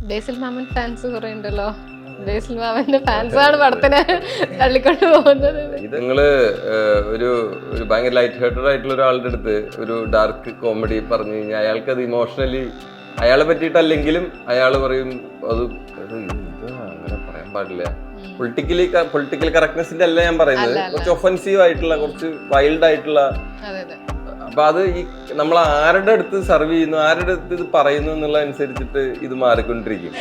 ബേസിൽ മാമൻ ഫാൻസ് കുറെ ഉണ്ടല്ലോ. ബേസിൽ മാമന്റെ ഫാൻസാണ് പടത്തിനെ തള്ളിക്കൊണ്ട് പോകുന്നത്. ഇത് നിങ്ങള് ഒരു ഭയങ്കര ലൈറ്റ് ഹേർട്ടഡ് ആയിട്ടുള്ള ഒരാളുടെ അടുത്ത് ഒരു ഡാർക്ക് കോമഡി പറഞ്ഞു കഴിഞ്ഞാൽ അയാൾക്ക് അത് ഇമോഷണലി അയാളെ പറ്റിയിട്ടല്ലെങ്കിലും അയാൾ പറയും അത് അങ്ങനെ പറയാൻ പാടില്ല. പൊളിറ്റിക്കൽ കറക്റ്റ്നെസിന്റെ അല്ല ഞാൻ പറയുന്നത്, കുറച്ച് ഒഫൻസീവ് ആയിട്ടുള്ള, കുറച്ച് വൈൽഡ് ആയിട്ടുള്ള. അപ്പൊ അത് ഈ നമ്മൾ ആരുടെ അടുത്ത് സർവ് ചെയ്യുന്നു, ആരുടെ അടുത്ത് ഇത് പറയുന്നു എന്നുള്ള അനുസരിച്ചിട്ട് ഇത് മാറിക്കൊണ്ടിരിക്കും.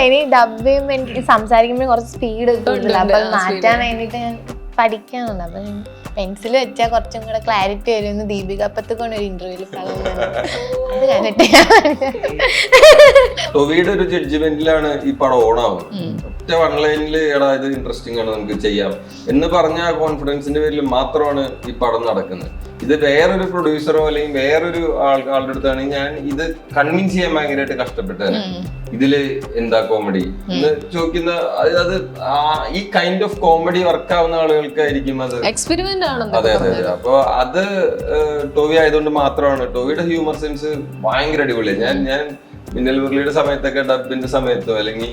ഇനി ഡബ് ചെയ്യുമ്പോ എനിക്ക് സംസാരിക്കുമ്പോൾ കുറച്ച് സ്പീഡ് കൂടുതൽ, അപ്പൊ മാറ്റാൻ വേണ്ടിട്ട് ഞാൻ പഠിക്കാനുണ്ട്. അപ്പൊ പെൻസിൽ വെച്ചാൽ കുറച്ചും കൂടെ ക്ലാരിറ്റി വരുമെന്ന് ദീപിക പത്തുകൊണ്ട് ഒരു ഇന്റർവ്യൂല് അത് കണ്ടിട്ട് ടൊവിയുടെ ഒരു ജഡ്ജ്മെന്റിലാണ് ഈ പടം ഓണാവുന്നത്. ഒറ്റ വൺ ലൈനിൽ എടാ ഇത് ഇൻട്രസ്റ്റിംഗ് ആണ്, നമുക്ക് ചെയ്യാം എന്ന് പറഞ്ഞ ആ കോൺഫിഡൻസിന്റെ പേരിൽ മാത്രമാണ് ഈ പടം നടക്കുന്നത്. ഇത് വേറൊരു പ്രൊഡ്യൂസറോ അല്ലെങ്കിൽ വേറൊരു ആളുടെ അടുത്താണെങ്കിൽ ഞാൻ ഇത് കൺവിൻസ് ചെയ്യാൻ ഭയങ്കരമായിട്ട് കഷ്ടപ്പെട്ടത്. ഇതില് എന്താ കോമഡി എന്ന് ചോദിക്കുന്ന, അത് ഈ കൈൻഡ് ഓഫ് കോമഡി വർക്ക് ആവുന്ന ആളുകൾക്കായിരിക്കും അത് എക്സ്പെരിമെന്റ് ആണ്. അതെ അതെ അതെ. അപ്പൊ അത് ടോവി ആയതുകൊണ്ട് മാത്രമാണ്. ടോവിയുടെ ഹ്യൂമർ സെൻസ് ഭയങ്കര അടിപൊളിയാണ്. ഞാൻ മിന്നൽ മുരളിയുടെ സമയത്തൊക്കെ ഡബിന്റെ സമയത്തോ അല്ലെങ്കിൽ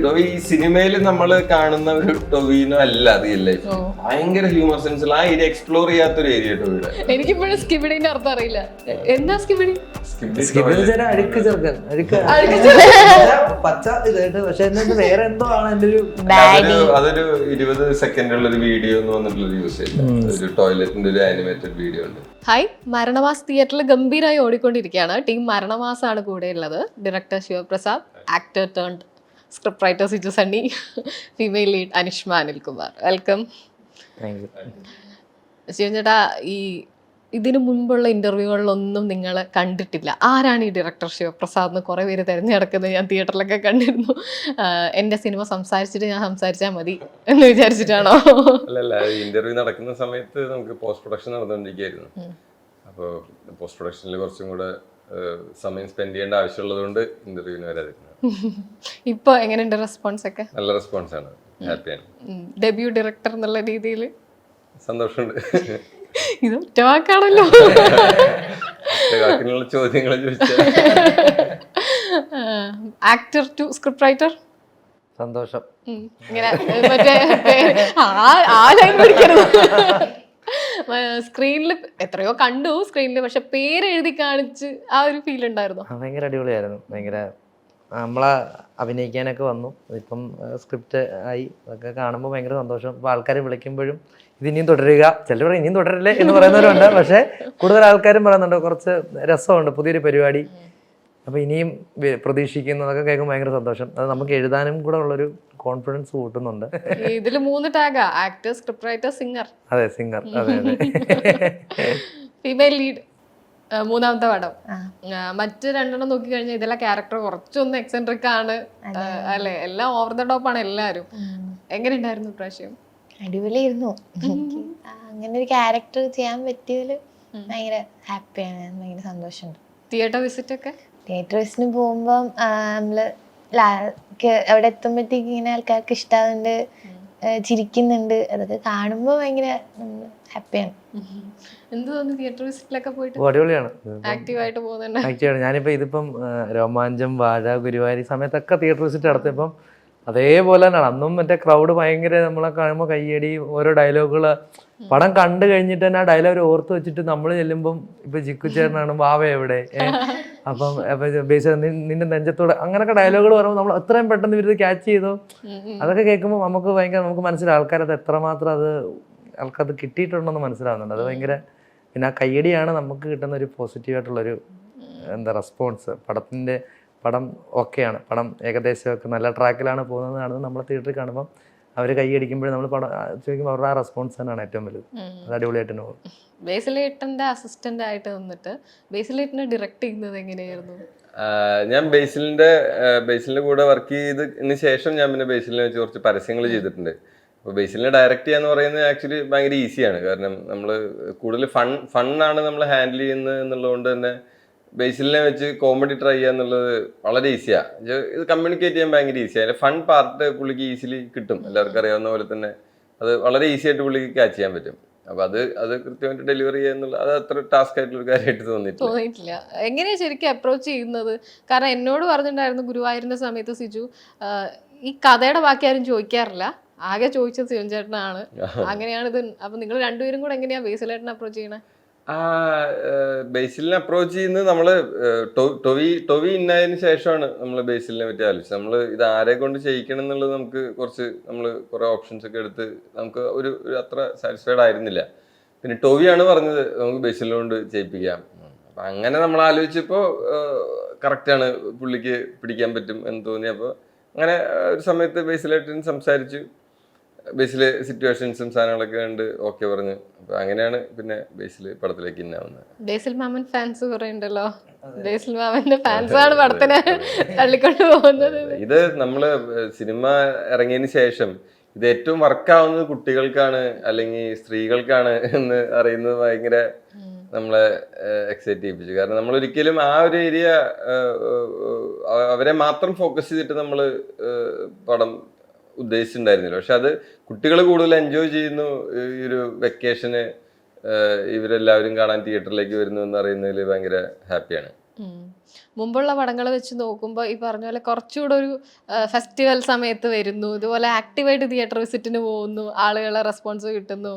ടോവി ഈ സിനിമയിൽ നമ്മൾ കാണുന്ന ഒരു ടൊവിനോ അല്ല റിയൽ ലൈഫ്. ഭയങ്കര ഹ്യൂമർ സെൻസ് ആ ഏരിയ എക്സ്പ്ലോർ ചെയ്യാത്തൊരു ഏരിയ ടോവിയുടെ. എനിക്കിപ്പോഴും സ്കിബിഡിന്റെ അർത്ഥം അറിയില്ല. എന്താ സ്കിബിഡി? അഴുക്ക് ചെറുക്കൻ, പച്ച ഇതായിട്ട്, പക്ഷെ വേറെ എന്തോ ആണ് എന്റെ ഒരു. അതൊരു 20 സെക്കൻഡുള്ള ഒരു വീഡിയോ എന്ന് പറഞ്ഞിട്ടുള്ള യൂസ് ചെയ്യുന്നത്, ഒരു ടോയ്ലറ്റിന്റെ ഒരു ആനിമേറ്റഡ് വീഡിയോ ഉണ്ട്. ഹായ്, മരണമാസ് തിയേറ്ററിൽ ഗംഭീരമായി ഓടിക്കൊണ്ടിരിക്കുകയാണ്. ടീം മരണമാസ് ആണ് കൂടെ ഉള്ളത്. Director Sivaprasad, actor turned script writer Siju Sunny, female lead Anishma Anilkumar. Welcome. Sivan ചേട്ടാ, ഈ ഇതിനു മുൻപുള്ള ഇന്റർവ്യൂകളിലൊന്നും നിങ്ങൾ കണ്ടിട്ടില്ല. ആരാണ് ഈ ഡയറക്ടർ ശിവപ്രസാദ് എന്ന് കുറേ പേര് തിരഞ്ഞെടുക്കുന്നത് ഞാൻ തിയേറ്ററിലൊക്കെ കണ്ടിരുന്നു. എൻ്റെ സിനിമ സംസാരിച്ചിട്ട് ഞാൻ സംസാരിച്ചാൽ മതി എന്ന് വിചാരിച്ചിട്ടാണോ? അല്ലല്ല, ഇന്റർവ്യൂ നടക്കുന്ന സമയത്ത് നമുക്ക് പോസ്റ്റ് പ്രൊഡക്ഷൻ നടന്നുകൊണ്ടിരിക്കുകയായിരുന്നു. അപ്പോൾ പോസ്റ്റ് പ്രൊഡക്ഷനിൽ കുറച്ചും കൂടെ സമയം സ്പെൻഡ് ചെയ്യേണ്ട ആവശ്യമുള്ളതുകൊണ്ട് ഇന്റർവ്യൂവിന് വരാതിരുന്നത്. ഇപ്പൊ എങ്ങനെയുണ്ട് റെസ്പോൺസ് ഒക്കെ? നല്ല റെസ്പോൺസ് ആണ്, ഹാപ്പിയാണ്. ഡെബ്യൂ ഡയറക്ടർ എന്നുള്ള രീതിയിൽ സന്തോഷമുണ്ട്. ഇത് ഒറ്റ വാക്കാണല്ലോ. ചോദ്യങ്ങൾ ചോദിച്ചാൽ ആക്ടർ ടു സ്ക്രിപ്റ്റ് റൈറ്റർ സന്തോഷം. ഇങ്ങനെ മറ്റേ ആ ലൈൻ പഠിക്കരുത്. സ്ക്രീനിൽ എത്രയോ കണ്ടു സ്ക്രീനിൽ, പക്ഷെ പേര് എഴുതി കാണിച്ച് ആ ഒരു ഫീൽ ഉണ്ടായിരുന്നു. ഭയങ്കര അടിപൊളിയായിരുന്നു. ഭയങ്കര നമ്മളെ അഭിനയിക്കാനൊക്കെ വന്നു. ഇപ്പം സ്ക്രിപ്റ്റ് ആയി, അതൊക്കെ കാണുമ്പോൾ ഭയങ്കര സന്തോഷം. ഇപ്പോൾ ആൾക്കാർ വിളിക്കുമ്പോഴും ഇത് ഇനിയും തുടരുക, ചിലർ ഇനിയും തുടരില്ലേ എന്ന് പറയുന്നവരുണ്ട്. പക്ഷേ കൂടുതൽ ആൾക്കാരും പറയുന്നുണ്ട് കുറച്ച് രസമുണ്ട്, പുതിയൊരു പരിപാടി, അപ്പോൾ ഇനിയും പ്രതീക്ഷിക്കുന്നതൊക്കെ കേൾക്കുമ്പോൾ ഭയങ്കര സന്തോഷം. അത് നമുക്ക് എഴുതാനും കൂടെ ഉള്ളൊരു കോൺഫിഡൻസ് കൂട്ടുന്നുണ്ട്. ഇതിൽ 3 ടാഗാ: ആക്ടർ, സ്ക്രിപ്റ്റ് റൈറ്റർ, സിംഗർ. അതെ, സിംഗർ. അതെ അതെ. ഫീമെയിൽ ലീഡ് മൂന്നാമത്തെ പടം. മറ്റ് 2 നോക്കി കഴിഞ്ഞാൽ ഇതിലെ ക്യാരക്ടർ കുറച്ചൊന്ന് എക്സെൻട്രിക് ആണ് അല്ലെ? എല്ലാം ഓവർ ദ ടോപ്പ് ആണ് എല്ലാവരും. എങ്ങനെ ഉണ്ടായിരുന്നു പ്രാവശ്യം? അടിപൊളിയായിരുന്നു. അങ്ങനെ ഒരു ക്യാരക്ടർ ചെയ്യാൻ പറ്റിയതിൽ ഭയങ്കര ഹാപ്പിയാണ്, ഭയങ്കര സന്തോഷമുണ്ട്. തിയേറ്റർ വിസിറ്റ് ഒക്കെ? തിയേറ്റർ വിസിറ്റിന് പോകുമ്പോൾ നമ്മള് അവിടെ എത്തുമ്പോഴത്തേക്ക് ഇങ്ങനെ ആൾക്കാർക്ക് ഇഷ്ടാവുന്നുണ്ട്, ചിരിക്കുന്നുണ്ട്, അതൊക്കെ കാണുമ്പോൾ ഭയങ്കര ഹാപ്പിയാണ്. എന്ത് തോന്നുന്നു തിയേറ്റർ വിസിറ്റിലൊക്കെ പോയിട്ട്? അടിപൊളിയാണ്, ആക്റ്റീവായിട്ട് പോകുന്നുണ്ട്. ആക്റ്റീവാണ്. ഞാനിപ്പോൾ ഇതിപ്പം രോമാഞ്ചം, വാഴ, ഗുരുവായൂർ സമയത്തൊക്കെ തിയേറ്റർ വിസിറ്റ് നടത്തിയപ്പം അതേപോലെ തന്നെയാണ്. അന്നും മറ്റേ ക്രൗഡ് ഭയങ്കര നമ്മളെ കാണുമ്പോൾ കയ്യടി, ഓരോ ഡയലോഗുകൾ പടം കണ്ടു കഴിഞ്ഞിട്ട് തന്നെ ആ ഡയലോഗ് ഓർത്ത് വെച്ചിട്ട് നമ്മൾ ചെല്ലുമ്പം ഇപ്പൊ ജിക്കു ചേട്ടനാണ് വാവ എവിടെ, അപ്പം ബേസ് നിന്റെ നെഞ്ചത്തോടെ അങ്ങനൊക്കെ ഡയലോഗുകൾ പറയുമ്പോൾ നമ്മൾ എത്രയും പെട്ടെന്ന് ഇവരിത് ക്യാച്ച് ചെയ്തോ. അതൊക്കെ കേൾക്കുമ്പോൾ നമുക്ക് ഭയങ്കര, നമുക്ക് മനസ്സിലാവും ആൾക്കാരത് എത്രമാത്രം ആൾക്കത് കിട്ടിയിട്ടുണ്ടെന്ന് മനസ്സിലാവുന്നുണ്ട്. അത് ഭയങ്കര. പിന്നെ ആ കയ്യടിയാണ് നമുക്ക് കിട്ടുന്ന ഒരു പോസിറ്റീവായിട്ടുള്ളൊരു റെസ്പോൺസ്. പടം ഓക്കെയാണ്, പടം ഏകദേശമൊക്കെ നല്ല ട്രാക്കിലാണ് പോകുന്നതാണ് നമ്മൾ തിയേറ്ററിൽ കാണുമ്പം അവർ കൈയടിക്കുമ്പോഴും നമ്മൾ പടം ചോദിക്കുമ്പോൾ അവരുടെ ആ റെസ്പോൺസ് തന്നെയാണ് ഏറ്റവും വലുത്. അത് അടിപൊളിയായിട്ട് പോകും. ബേസിലേട്ടൻ്റെ അസിസ്റ്റന്റ് ആയിട്ട് വന്നിട്ട് ബേസിലേട്ടനെ ഡയറക്ട് ചെയ്യുന്നത് എങ്ങനെയായിരുന്നു? ഞാൻ ബേസിലിന്റെ കൂടെ വർക്ക് ചെയ്തതിന് ശേഷം ഞാൻ പിന്നെ ബേസിലിനെ വെച്ച് കുറച്ച് പരസ്യങ്ങൾ ചെയ്തിട്ടുണ്ട്. അപ്പോൾ ബേസിലിനെ ഡയറക്റ്റ് ചെയ്യാന്ന് പറയുന്നത് ആക്ച്വലി ഭയങ്കര ഈസിയാണ്. കാരണം നമ്മൾ കൂടുതൽ ഫണ്ണാണ് നമ്മൾ ഹാൻഡിൽ ചെയ്യുന്നത് എന്നുള്ളതുകൊണ്ട് തന്നെ ബേസിലിനെ വെച്ച് കോമഡി ട്രൈ ചെയ്യുക എന്നുള്ളത് വളരെ ഈസിയാണ്. ഇത് കമ്മ്യൂണിക്കേറ്റ് ചെയ്യാൻ ഭയങ്കര ഈസിയാണ്. അതിൻ്റെ ഫൺ പാർട്ട് പുള്ളിക്ക് ഈസിലി കിട്ടും. എല്ലാവർക്കും അറിയാവുന്ന പോലെ തന്നെ അത് വളരെ ഈസി ആയിട്ട് പുള്ളിക്ക് ക്യാച്ച് ചെയ്യാൻ പറ്റും. അപ്പൊ അത് കൃത്യമായിട്ട് ഡെലിവറി ചെയ്യാന്നുള്ള അത് അത്ര ടാസ്ക് ആയിട്ടുള്ള ഒരു കാര്യമായിട്ട് തോന്നിയിട്ടില്ല. എങ്ങനെയാ ശരിക്കും അപ്രോച്ച് ചെയ്യുന്നത്? കാരണം എന്നോട് പറഞ്ഞിട്ടുണ്ടായിരുന്നു ഗുരുവായൂരിന്റെ സമയത്ത് സിജു ഈ കഥയുടെ ബാക്കി ആരും ചോദിക്കാറില്ല, ആകെ ചോദിച്ചത് ശിവൻ ചേട്ടനാണ്. അങ്ങനെയാണ് ഇത്. അപ്പൊ നിങ്ങൾ രണ്ടുപേരും കൂടെ എങ്ങനെയാ ബേസിലേട്ടനെ അപ്രോച്ച് ചെയ്യണേ? ബേസിലിനെ അപ്രോച്ച് ചെയ്യുന്നത് നമ്മള് ടൊവി ഇന്നതിന് ശേഷമാണ് നമ്മൾ ബേസിലിനെ പറ്റി ആലോചിച്ചത്. നമ്മൾ ഇത് ആരെ കൊണ്ട് ചെയ്യിക്കണം എന്നുള്ളത് നമുക്ക് കുറെ ഓപ്ഷൻസ് ഒക്കെ എടുത്ത് നമുക്ക് ഒരു അത്ര സാറ്റിസ്ഫൈഡ് ആയിരുന്നില്ല. പിന്നെ ടൊവിയാണ് പറഞ്ഞത് നമുക്ക് ബേസിലിനെ കൊണ്ട് ചെയ്യിപ്പിക്കാം. അപ്പൊ അങ്ങനെ നമ്മൾ ആലോചിച്ചപ്പോ കറക്റ്റാണ്, പുള്ളിക്ക് പിടിക്കാൻ പറ്റും എന്ന് തോന്നിയപ്പോൾ അങ്ങനെ ഒരു സമയത്ത് ബേസിലായിട്ട് സംസാരിച്ചു. ബേസിലെ സിറ്റുവേഷൻസും സാധനങ്ങളൊക്കെ ഉണ്ട്, ഓക്കെ പറഞ്ഞു. അപ്പൊ അങ്ങനെയാണ് പിന്നെ ബേസിൽ പടത്തിലേക്ക് ഇന്നാവുന്നത്. ബേസിൽ മാമൻ ഫാൻസ് കുറെ ഉണ്ടല്ലോ. ബേസിൽ മാമന്റെ ഫാൻസ് ആണ് പടത്തിനെ തള്ളിക്കൊണ്ട് പോകുന്നത്. ഇത് നമ്മള് സിനിമ ഇറങ്ങിയതിന് ശേഷം ഇത് ഏറ്റവും വർക്കാവുന്നത് കുട്ടികൾക്കാണ് അല്ലെങ്കിൽ സ്ത്രീകൾക്കാണ് എന്ന് അറിയുന്നത് ഭയങ്കര നമ്മളെ എക്സൈറ്റ് ചെയ്യിപ്പിച്ചു. കാരണം നമ്മൾ ഒരിക്കലും ആ ഒരു ഏരിയ അവരെ മാത്രം ഫോക്കസ് ചെയ്തിട്ട് നമ്മൾ പടം ഉദ്ദേശിച്ചിട്ടുണ്ടായിരുന്നില്ല. പക്ഷെ അത് കുട്ടികൾ കൂടുതൽ എൻജോയ് ചെയ്യുന്നു. ഈ ഒരു വെക്കേഷന് ഇവരെല്ലാവരും കാണാൻ തിയേറ്ററിലേക്ക് വരുന്നു എന്ന് അറിയുന്നതിൽ ഭയങ്കര ഹാപ്പിയാണ്. മുമ്പുള്ള പടങ്ങൾ വെച്ച് നോക്കുമ്പോൾ ഈ പറഞ്ഞ പോലെ കുറച്ചുകൂടെ ഒരു ഫെസ്റ്റിവൽ സമയത്ത് വരുന്നു, ഇതുപോലെ ആക്റ്റീവായിട്ട് തിയേറ്റർ വിസിറ്റിന് പോകുന്നു, ആളുകളെ റെസ്പോൺസ് കിട്ടുന്നു.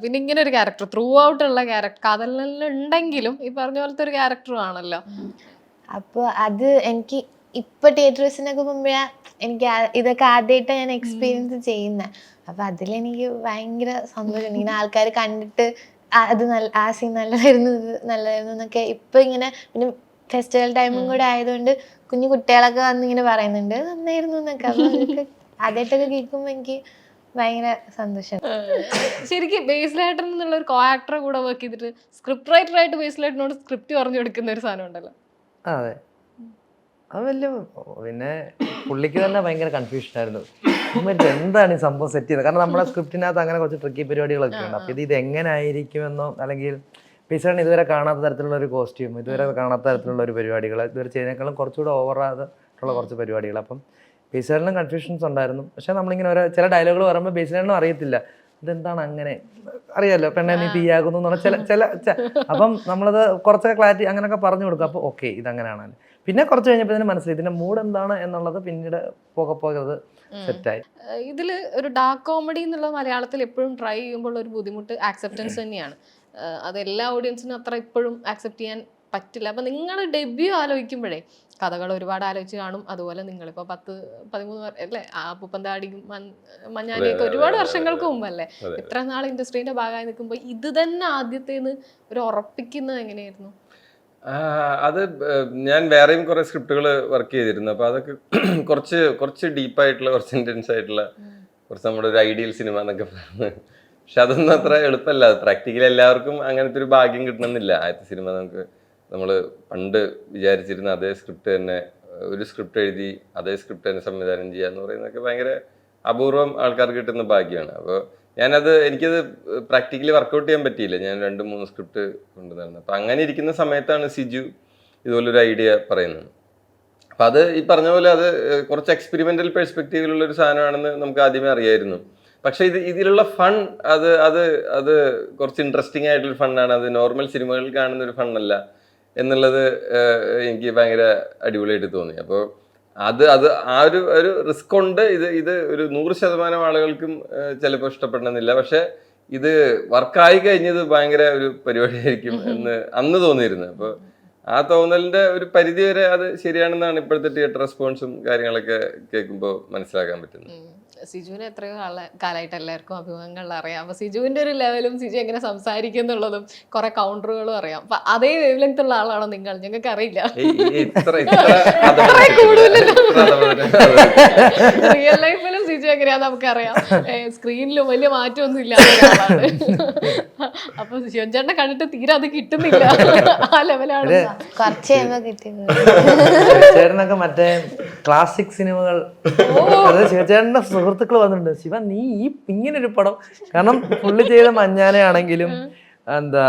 പിന്നെ ഇങ്ങനെ ഒരു ക്യാരക്ടർ ത്രൂ ഔട്ട് ഉള്ള ക്യാരക്ടർ കഥകളിൽ ഉണ്ടെങ്കിലും ഈ പറഞ്ഞ പോലത്തെ ഒരു ക്യാരക്ടറും ആണല്ലോ. അപ്പോൾ അത് എനിക്ക് ഇപ്പൊ തിയേറ്റേഴ്സിനൊക്കെ പോകുമ്പോഴാ എനിക്ക് ഇതൊക്കെ ആദ്യമായിട്ടാണ് ഞാൻ എക്സ്പീരിയൻസ് ചെയ്യുന്നത്. അപ്പൊ അതിലെനിക്ക് ഭയങ്കര സന്തോഷമുണ്ട്. ഇങ്ങനെ ആൾക്കാർ കണ്ടിട്ട് അത് ആ സീൻ നല്ലതായിരുന്നു, ഇത് നല്ലതായിരുന്നു എന്നൊക്കെ ഇപ്പൊ ഇങ്ങനെ. പിന്നെ ഫെസ്റ്റിവൽ ടൈമും കൂടെ ആയതുകൊണ്ട് കുഞ്ഞു കുട്ടികളൊക്കെ വന്ന് ഇങ്ങനെ പറയുന്നുണ്ട് നന്നായിരുന്നു എന്നൊക്കെ. അപ്പൊ അതൊക്കെ ആദ്യമായിട്ടൊക്കെ കേൾക്കുമ്പോൾ എനിക്ക് ഭയങ്കര സന്തോഷം. ശരിക്കും ബേസിലേട്ടൻ എന്നുള്ള ഒരു കോ ആക്ടറെ കൂടെ വർക്ക് ചെയ്തിട്ട് സ്ക്രിപ്റ്റ് റൈറ്ററായിട്ട് ബേസിലേട്ടനോട് സ്ക്രിപ്റ്റ് പറഞ്ഞു കൊടുക്കുന്ന ഒരു സാധനം ഉണ്ടല്ലോ. അതെ, അത് വലിയ. പിന്നെ പുള്ളിക്ക് തന്നെ ഭയങ്കര കൺഫ്യൂഷൻ ആയിരുന്നു, എന്താണ് ഈ സംഭവം സെറ്റ് ചെയ്യുന്നത്. കാരണം നമ്മുടെ സ്ക്രിപ്റ്റിനകത്ത് അങ്ങനെ കുറച്ച് ട്രിക്കി പരിപാടികളൊക്കെ ഉണ്ട്. അപ്പോൾ ഇത് എങ്ങനെ ആയിരിക്കുമെന്നോ അല്ലെങ്കിൽ ബേസിലാണ് ഇതുവരെ കാണാത്ത തരത്തിലുള്ള ഒരു കോസ്റ്റ്യൂം, ഇതുവരെ കാണാത്ത തരത്തിലുള്ള ഒരു പരിപാടികൾ, ഇതുവരെ ചെയ്യുന്നതിനേക്കാളും കുറച്ചുകൂടെ ഓവറായിട്ടുള്ള കുറച്ച് പരിപാടികൾ. അപ്പം ബേസിലും കൺഫ്യൂഷൻസ് ഉണ്ടായിരുന്നു. പക്ഷെ നമ്മളിങ്ങനെ ചില ഡയലോഗുകൾ പറയുമ്പോൾ ബേസിലും അറിയത്തില്ല ഇതെന്താണ് അങ്ങനെ, അറിയാമല്ലോ പെണ്ണെ നീ തീയാകുന്നു എന്നുള്ള ചില അപ്പം നമ്മളത് കുറച്ചൊക്കെ ക്ലാരിറ്റി അങ്ങനെയൊക്കെ പറഞ്ഞു കൊടുക്കും. അപ്പോൾ ഓക്കെ ഇതങ്ങനെയാണല്ലോ. പിന്നെ കുറച്ച് കഴിഞ്ഞപ്പോൾ ഇതിന് മനസ്സിലായി ഇതിന്റെ മൂഡ് എന്താണ് എന്നുള്ളത്. പിന്നീട് പോകെ അത് സെറ്റായി. ഇതിൽ ഒരു ഡാർക്ക് കോമഡി എന്നുള്ളത് മലയാളത്തിൽ എപ്പോഴും ട്രൈ ചെയ്യുമ്പോൾ ഒരു ബുദ്ധിമുട്ട് ആക്സെപ്റ്റൻസ് തന്നെയാണ്. അത് എല്ലാ ഓഡിയൻസിനും അത്ര ഇപ്പോഴും ആക്സെപ്റ്റ് ചെയ്യാൻ പറ്റില്ല. അപ്പം നിങ്ങൾ ഡെബ്യൂ ആലോചിക്കുമ്പോഴേ കഥകൾ ഒരുപാട് ആലോചിച്ച് കാണും. അതുപോലെ നിങ്ങളിപ്പോൾ 10-13 അല്ലേ പൂപ്പന്താടിയും മഞ്ഞാലിയൊക്കെ ഒരുപാട് വർഷങ്ങൾക്ക് മുമ്പല്ലേ, ഇത്ര നാൾ ഇൻഡസ്ട്രീന്റെ ഭാഗമായി നിൽക്കുമ്പോൾ ഇത് തന്നെ ആദ്യത്തേന്ന് ഒരു ഉറപ്പിക്കുന്നത് എങ്ങനെയായിരുന്നു? അത് ഞാൻ വേറെയും കുറെ സ്ക്രിപ്റ്റുകൾ വർക്ക് ചെയ്തിരുന്നു. അപ്പൊ അതൊക്കെ കുറച്ച് ഡീപ്പായിട്ടുള്ള, കുറച്ച് ഇന്റൻസ് ആയിട്ടുള്ള, കുറച്ച് നമ്മുടെ ഒരു ഐഡിയൽ സിനിമ എന്നൊക്കെ പറയുന്നത്. പക്ഷെ അതൊന്നും അത്ര എളുപ്പമല്ല. പ്രാക്ടിക്കലി എല്ലാവർക്കും അങ്ങനത്തെ ഒരു ഭാഗ്യം കിട്ടണമെന്നില്ല. ആദ്യത്തെ സിനിമ നമ്മൾ പണ്ട് വിചാരിച്ചിരുന്ന അതേ സ്ക്രിപ്റ്റ് തന്നെ, ഒരു സ്ക്രിപ്റ്റ് എഴുതി അതേ സ്ക്രിപ്റ്റ് തന്നെ സംവിധാനം ചെയ്യുക എന്ന് പറയുന്നതൊക്കെ ഭയങ്കര അപൂർവം ആൾക്കാർക്ക് കിട്ടുന്ന ഭാഗ്യമാണ്. അപ്പോൾ എനിക്കത് പ്രാക്ടിക്കലി വർക്കൗട്ട് ചെയ്യാൻ പറ്റിയില്ല. ഞാൻ 2-3 സ്ക്രിപ്റ്റ് കൊണ്ടുവന്നിരുന്നു. അപ്പം അങ്ങനെ ഇരിക്കുന്ന സമയത്താണ് സിജു ഇതുപോലൊരു ഐഡിയ പറയുന്നത്. അപ്പം അത് ഈ പറഞ്ഞ പോലെ അത് കുറച്ച് എക്സ്പെരിമെന്റൽ പെർസ്പെക്റ്റീവിലുള്ള ഒരു സാധനമാണെന്ന് നമുക്ക് ആദ്യമേ അറിയായിരുന്നു. പക്ഷെ ഇതിലുള്ള ഫൺ അത് കുറച്ച് ഇൻട്രസ്റ്റിംഗ് ആയിട്ടുള്ള ഫണ്ണാണ്. അത് നോർമൽ സിനിമകളിൽ കാണുന്ന ഒരു ഫണ്ണല്ല എന്നുള്ളത് എനിക്ക് ഭയങ്കര അടിപൊളിയായിട്ട് തോന്നി. അപ്പോൾ അത് ആ ഒരു റിസ്ക് ഉണ്ട്. ഇത് ഒരു 100% ആളുകൾക്കും ചിലപ്പോൾ ഇഷ്ടപ്പെടണമെന്നില്ല. പക്ഷെ ഇത് വർക്കായി കഴിഞ്ഞത് ഭയങ്കര ഒരു പരിപാടിയായിരിക്കും എന്ന് അന്ന് തോന്നിയിരുന്നു. അപ്പോൾ ആ തോന്നലിന്റെ ഒരു പരിധി വരെ അത് ശരിയാണെന്നാണ് ഇപ്പോഴത്തെ തിയേറ്റർ റെസ്പോൺസും കാര്യങ്ങളൊക്കെ കേൾക്കുമ്പോൾ മനസ്സിലാക്കാൻ പറ്റുന്നത്. സിജുവിനെ എത്രയോ കാലമായിട്ട് എല്ലാവർക്കും അഭിമുഖങ്ങളിൽ അറിയാം. അപ്പൊ സിജുവിന്റെ ഒരു ലെവലും സിജു എങ്ങനെ സംസാരിക്കും എന്നുള്ളതും കുറെ കൗണ്ടറുകളും അറിയാം. അപ്പൊ അതേ വേവ് ലെങ്ത് ഉള്ള ആളാണോ നിങ്ങൾ? ഞങ്ങൾക്ക് അറിയില്ല. റിയൽ ലൈഫിലും സിജു എങ്ങനെയാന്ന് നമുക്കറിയാം. സ്ക്രീനിലും വലിയ മാറ്റമൊന്നും ഇല്ല. അപ്പൊ ശിവൻചേട്ടനെ കണ്ടിട്ട് തീരെ അത് കിട്ടുന്നില്ല. ആ ലെവലാണ്. ചേട്ടനൊക്കെ മറ്റേ ക്ലാസിക് സിനിമകൾ, അതായത് ശിവചേട്ടന്റെ സുഹൃത്തുക്കൾ വന്നിട്ടുണ്ട്, ശിവ നീ ഇങ്ങനൊരു പടം. കാരണം പുള്ളി ചെയ്ത മഞ്ഞാനയാണെങ്കിലും എന്താ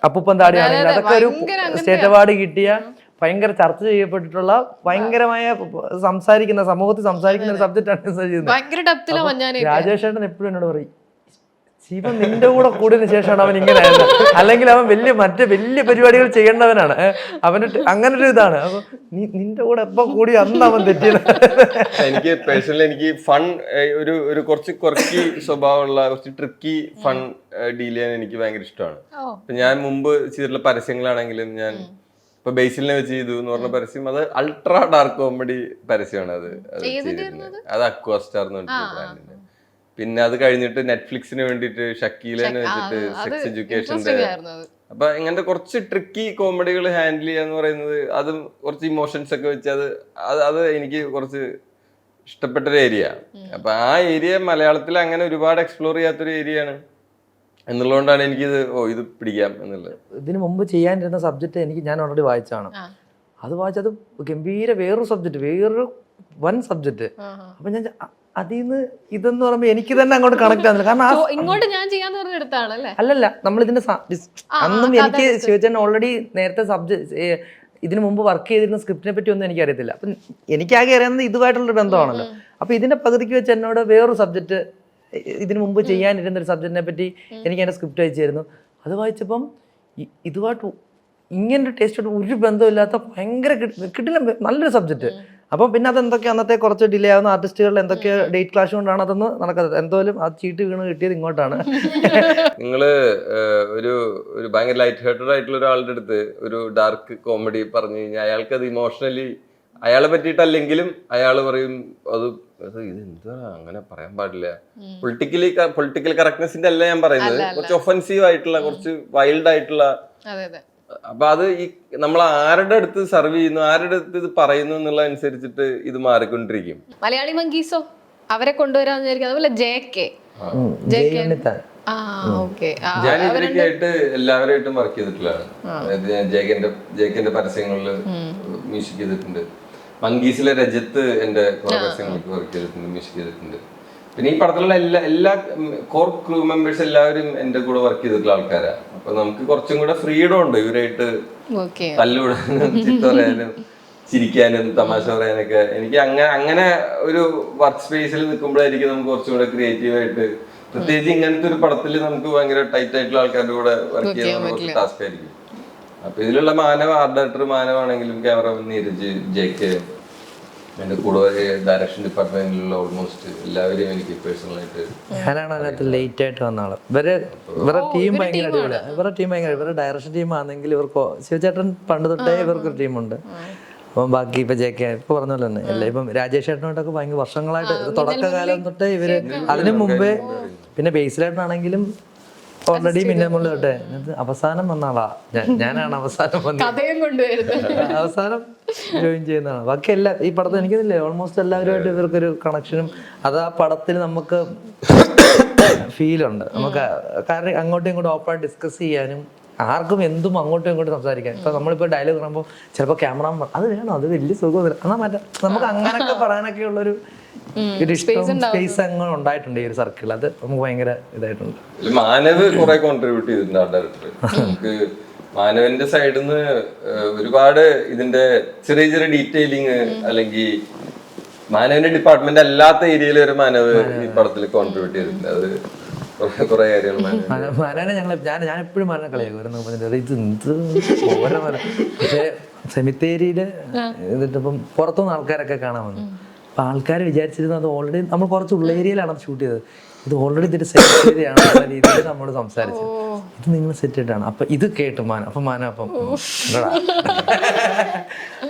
അപ്പൂപ്പന്താടി ആണെങ്കിലും അതൊക്കെ ഒരു സ്റ്റേറ്റ് അവാർഡ് കിട്ടിയ ഭയങ്കര ചർച്ച ചെയ്യപ്പെട്ടിട്ടുള്ള ഭയങ്കരമായ സമൂഹത്തിൽ സംസാരിക്കുന്ന ഒരു സബ്ജക്റ്റ് ആണ് ചെയ്യുന്നത്. രാജേഷ് ചേട്ടൻ എപ്പോഴും എന്നോട് പറയും ശിവൻ നിന്റെ കൂടെ കൂടിയതിനു ശേഷമാണ് അവൻ ഇങ്ങനെ ആയത്. അല്ലെങ്കിൽ അവൻ വലിയ പരിപാടികൾ ചെയ്യേണ്ടവനാണ്. അവന് അങ്ങനെ ഒരു ഇതാണ്. അപ്പൊ നിന്റെ കൂടെ എപ്പോ കൂടി അന്ന് അവൻ തെറ്റിയത്. എനിക്ക് പേഴ്സണലി എനിക്ക് ഫൺ ഒരു കുറച്ച് കുറക്കി സ്വഭാവമുള്ള കുറച്ച് ട്രിക്കി ഫൺ ഡീൽ ചെയ്യാൻ എനിക്ക് ഭയങ്കര ഇഷ്ടമാണ്. ഇപ്പൊ ഞാൻ മുമ്പ് ചെയ്തിട്ടുള്ള പരസ്യങ്ങളാണെങ്കിലും ഞാൻ ഇപ്പൊ ബേസിലിനെ വെച്ച് ചെയ്തു എന്ന് പറഞ്ഞ പരസ്യം, അത് അൾട്രാ ഡാർക്ക് കോമഡി പരസ്യമാണ്. അത് ചെയ്തിരുന്നത് അത് അക്വാസ്റ്റാർ എന്ന് പറഞ്ഞിട്ടുള്ള ബ്രാൻഡിന്റെ. പിന്നെ അത് കഴിഞ്ഞിട്ട് നെറ്റ്ഫ്ലിക്സിന് വേണ്ടിയിട്ട് ഷക്കീലനെ വെച്ചിട്ട് സെക്സ് എഡ്യൂക്കേഷന്റെ. അപ്പൊ ഇങ്ങനത്തെ കുറച്ച് ട്രിക്കി കോമഡികൾ ഹാൻഡിൽ ചെയ്യാന്ന് പറയുന്നത്, അതും കുറച്ച് ഇമോഷൻസ് ഒക്കെ വെച്ച് അത് എനിക്ക് കുറച്ച് ഇഷ്ടപ്പെട്ട ഒരു ഏരിയ. അപ്പൊ ആ ഏരിയ മലയാളത്തിൽ അങ്ങനെ ഒരുപാട് എക്സ്പ്ലോർ ചെയ്യാത്തൊരു ഏരിയയാണ് എന്നുള്ളതുകൊണ്ടാണ് എനിക്കിത് ഇത് പിടിക്കാം എന്നുള്ളത്. ഇതിനു മുമ്പ് ചെയ്യാനിരുന്ന സബ്ജക്റ്റ് ഞാൻ ഓൾറെഡി വായിച്ചാണ്. അത് വായിച്ചത് ഗംഭീര വേറൊരു സബ്ജക്റ്റ്, വേറൊരു വൻ സബ്ജക്റ്റ്. അപ്പൊ ഞാൻ അതിന്ന് ഇതെന്ന് പറയുമ്പോ എനിക്ക് തന്നെ അങ്ങോട്ട് കണക്ട് ആകുന്നില്ല. കാരണം ഇങ്ങോട്ട് ഞാൻ ചെയ്യാന്ന് പറഞ്ഞെടുത്താണ് അല്ലല്ല, നമ്മളിതിന്റെ അന്നും എനിക്ക് ശിവചേട്ടൻ ഓൾറെഡി നേരത്തെ സബ്ജക്ട് ഇതിനു മുമ്പ് വർക്ക് ചെയ്തിരുന്ന സ്ക്രിപ്റ്റിനെ പറ്റി ഒന്നും എനിക്കറിയത്തില്ല. അപ്പം എനിക്കാകെ അറിയുന്നത് ഇതുമായിട്ടുള്ളൊരു ബന്ധമാണല്ലോ. അപ്പൊ ഇതിന്റെ പകുതിക്ക് വെച്ച് എന്നോട് വേറൊരു സബ്ജക്റ്റ്, ഇതിനു മുമ്പ് ചെയ്യാനിരുന്ന ഒരു സബ്ജക്റ്റിനെ പറ്റി എനിക്ക് എൻ്റെ സ്ക്രിപ്റ്റ് അയച്ചായിരുന്നു. അത് വായിച്ചപ്പം ഇതുമായിട്ട് ഇങ്ങനൊരു ടേസ്റ്റോട്ട് ഒരു ബന്ധമില്ലാത്ത ഭയങ്കര കിട്ടില്ല നല്ലൊരു സബ്ജക്റ്റ്. അപ്പം പിന്നെ അതെന്തൊക്കെ അന്നത്തെ കുറച്ച് ഡിലേ ആവുന്ന ആർട്ടിസ്റ്റുകളുടെ എന്തൊക്കെ ഡേറ്റ് ക്ലാഷ് കൊണ്ടാണ് അതൊന്ന് നടക്കുന്നത്. എന്തായാലും ആ ചീട്ട് വീണ് കിട്ടിയത് ഇങ്ങോട്ടാണ്. നിങ്ങള് ഒരു ഭയങ്കര ലൈറ്റ് ഹേർട്ടഡ് ആയിട്ടുള്ള ഒരാളുടെ അടുത്ത് ഒരു ഡാർക്ക് കോമഡി പറഞ്ഞു കഴിഞ്ഞാൽ അയാൾക്ക് അത് ഇമോഷണലി അയാളെ പറ്റിയിട്ടല്ലെങ്കിലും അയാൾ പറയും ഇത് എന്താ അങ്ങനെ പറയാൻ പാടില്ല. പൊളിറ്റിക്കൽ കറക്റ്റ്നെസിന്റെ അല്ല ഞാൻ പറയുന്നത്, കുറച്ച് ഒഫൻസീവ് ആയിട്ടുള്ള, കുറച്ച് വൈൽഡ് ആയിട്ടുള്ള. അപ്പൊ അത് ഈ നമ്മൾ ആരുടെ അടുത്ത് സർവ് ചെയ്യുന്നു, ആരുടെ അടുത്ത് ഇത് പറയുന്നു എന്നുള്ള അനുസരിച്ചിട്ട് ഇത് മാറിക്കൊണ്ടിരിക്കും. മലയാളി മങ്കീസോ അവരെ കൊണ്ടുവരാന്ന് വിചാരിക്കും. അതുപോലെ ഞാൻ ഇതിലേക്കായിട്ട് എല്ലാവരായിട്ടും വർക്ക് ചെയ്തിട്ടുള്ളതാണ്. അതായത് ഞാൻ ജേക്കന്റെ പരസ്യങ്ങളില് മ്യൂസിക് ചെയ്തിട്ടുണ്ട്. മങ്കീസിലെ രജത്ത് എന്റെ കുറെ പരസ്യങ്ങൾക്ക് വർക്ക് ചെയ്തിട്ടുണ്ട്, മ്യൂസിക് ചെയ്തിട്ടുണ്ട്. പിന്നെ ഈ പടത്തിലുള്ള എല്ലാ കോർ ക്രൂ മെമ്പേഴ്സ് എല്ലാവരും എന്റെ കൂടെ വർക്ക് ചെയ്തിട്ടുള്ള ആൾക്കാരാണ്. അപ്പൊ നമുക്ക് കുറച്ചും കൂടെ ഫ്രീഡം ഉണ്ട് ഇവരായിട്ട് തല്ലുകൂടാനും ചിത്ത പറയാനും ചിരിക്കാനും തമാശ പറയാനൊക്കെ. എനിക്ക് അങ്ങനെ ഒരു വർക്ക് സ്പേസിൽ നിൽക്കുമ്പോഴായിരിക്കും നമുക്ക് കുറച്ചും കൂടെ ക്രിയേറ്റീവായിട്ട്, പ്രത്യേകിച്ച് ഇങ്ങനത്തെ ഒരു പടത്തിൽ നമുക്ക് ഭയങ്കര ടൈറ്റ് ആയിട്ടുള്ള ആൾക്കാരുടെ കൂടെ വർക്ക് ചെയ്യാൻ കുറച്ച് ടാസ്ക് ആയിരിക്കും. അപ്പൊ ഇതിലുള്ള ആർട്ട് ഡയറക്ടർ മാനവാണെങ്കിലും ക്യാമറമാൻ നീരജ്, ജെകെ, എന്റെ കൂടെ ഡയറക്ഷൻ ഡിപ്പാർട്ട്മെന്റിലുള്ള ഓൾമോസ്റ്റ് എല്ലാവരെയും എനിക്ക് പേഴ്സണലായിട്ട്. ഞാനാണ് അതിനകത്ത് ലേറ്റ് ആയിട്ട് വന്ന ആള്. ഇവരുടെ ടീം ഭയങ്കര അടിപൊളിയാണ്. ഇവരുടെ ഡയറക്ഷൻ ടീം ആണെങ്കിൽ ഇവർക്ക് ശിവചേട്ടൻ പണ്ട് തൊട്ടേ ഇവർക്കൊരു ടീമുണ്ട്. അപ്പം ബാക്കി ഇപ്പൊ ജെകെ ഇപ്പൊ പറഞ്ഞ പോലെ തന്നെ അല്ല, ഇപ്പം രാജേഷ് ചേട്ടനോട്ടൊക്കെ ഭയങ്കര വർഷങ്ങളായിട്ട് തുടക്കകാലം തൊട്ടേ ഇവര്, അതിനു മുമ്പേ പിന്നെ ബേസിലായിട്ടാണെങ്കിലും ഓൾറെഡി മിന്നമുള്ള തൊട്ടേ അവസാനം വന്ന ആളാ. ഞാനാണ് അവസാനം ജോയിൻ ചെയ്യുന്നതാണ്. ബാക്കി എല്ലാ ഈ പടത്തിൽ എനിക്കിതില്ലേ ഓൾമോസ്റ്റ് എല്ലാവരുമായിട്ട് ഇവർക്കൊരു കണക്ഷനും അത് ആ പടത്തിൽ നമുക്ക് ഫീലുണ്ട്. നമുക്ക് കാരണം അങ്ങോട്ടും ഇങ്ങോട്ടും ഓപ്പൺ ഡിസ്കസ് ചെയ്യാനും ആർക്കും എന്തും അങ്ങോട്ടും ഇങ്ങോട്ടും സംസാരിക്കാൻ. ഇപ്പൊ നമ്മളിപ്പോ ഡയലോഗ് പറയുമ്പോൾ ചിലപ്പോൾ ക്യാമറ അത് വേണം, അത് വലിയ സുഖം എന്നാ മാറ്റാം, നമുക്ക് അങ്ങനെയൊക്കെ പറയാനൊക്കെ ഉള്ളൊരു സ്പേസ് അങ്ങനെ ഉണ്ടായിട്ടുണ്ട് ഈ ഒരു സർക്കിൾ. അത് നമുക്ക് ഭയങ്കര ഇതായിട്ടുണ്ട്. മാനവ് കുറെ കോൺട്രിബ്യൂട്ട് ചെയ്തിട്ടുണ്ട് ആ ഡയറക്ടർ. നമുക്ക് മാനവന്റെ സൈഡിൽ നിന്ന് ഒരുപാട് ഇതിന്റെ ചെറിയ ചെറിയ ഡീറ്റെയിലിങ്, അല്ലെങ്കിൽ മാനവന്റെ ഡിപ്പാർട്ട്മെന്റ് അല്ലാത്ത ഏരിയയിൽ ഒരു മാനവ് ഈ പടത്തിൽ കോൺട്രിബ്യൂട്ട് ചെയ്തിട്ടുണ്ട്. അത് കുറെ കാര്യങ്ങൾ മാനാനെ ഞാൻ എപ്പോഴും മാനാനെ കളിയാക്കും. പക്ഷെ സെമിത്തേരിയില് എന്നിട്ടിപ്പം പുറത്തുനിന്ന് ആൾക്കാരൊക്കെ കാണാൻ വന്നു. അപ്പൊ ആൾക്കാർ വിചാരിച്ചിരുന്നത് അത് ഓൾറെഡി നമ്മൾ കുറച്ച് ഉള്ള ഏരിയയിലാണ് ഷൂട്ട് ചെയ്തത്. ഇത് ഓൾറെഡി ഇതിന്റെ സെറ്റ് ഏരിയയാണ് രീതിയിൽ നമ്മൾ സംസാരിച്ചത്. ഇത് നിങ്ങൾ സെറ്റ് ആയിട്ടാണ്. അപ്പൊ ഇത് കേട്ടു മാന. അപ്പൊ മാന അപ്പം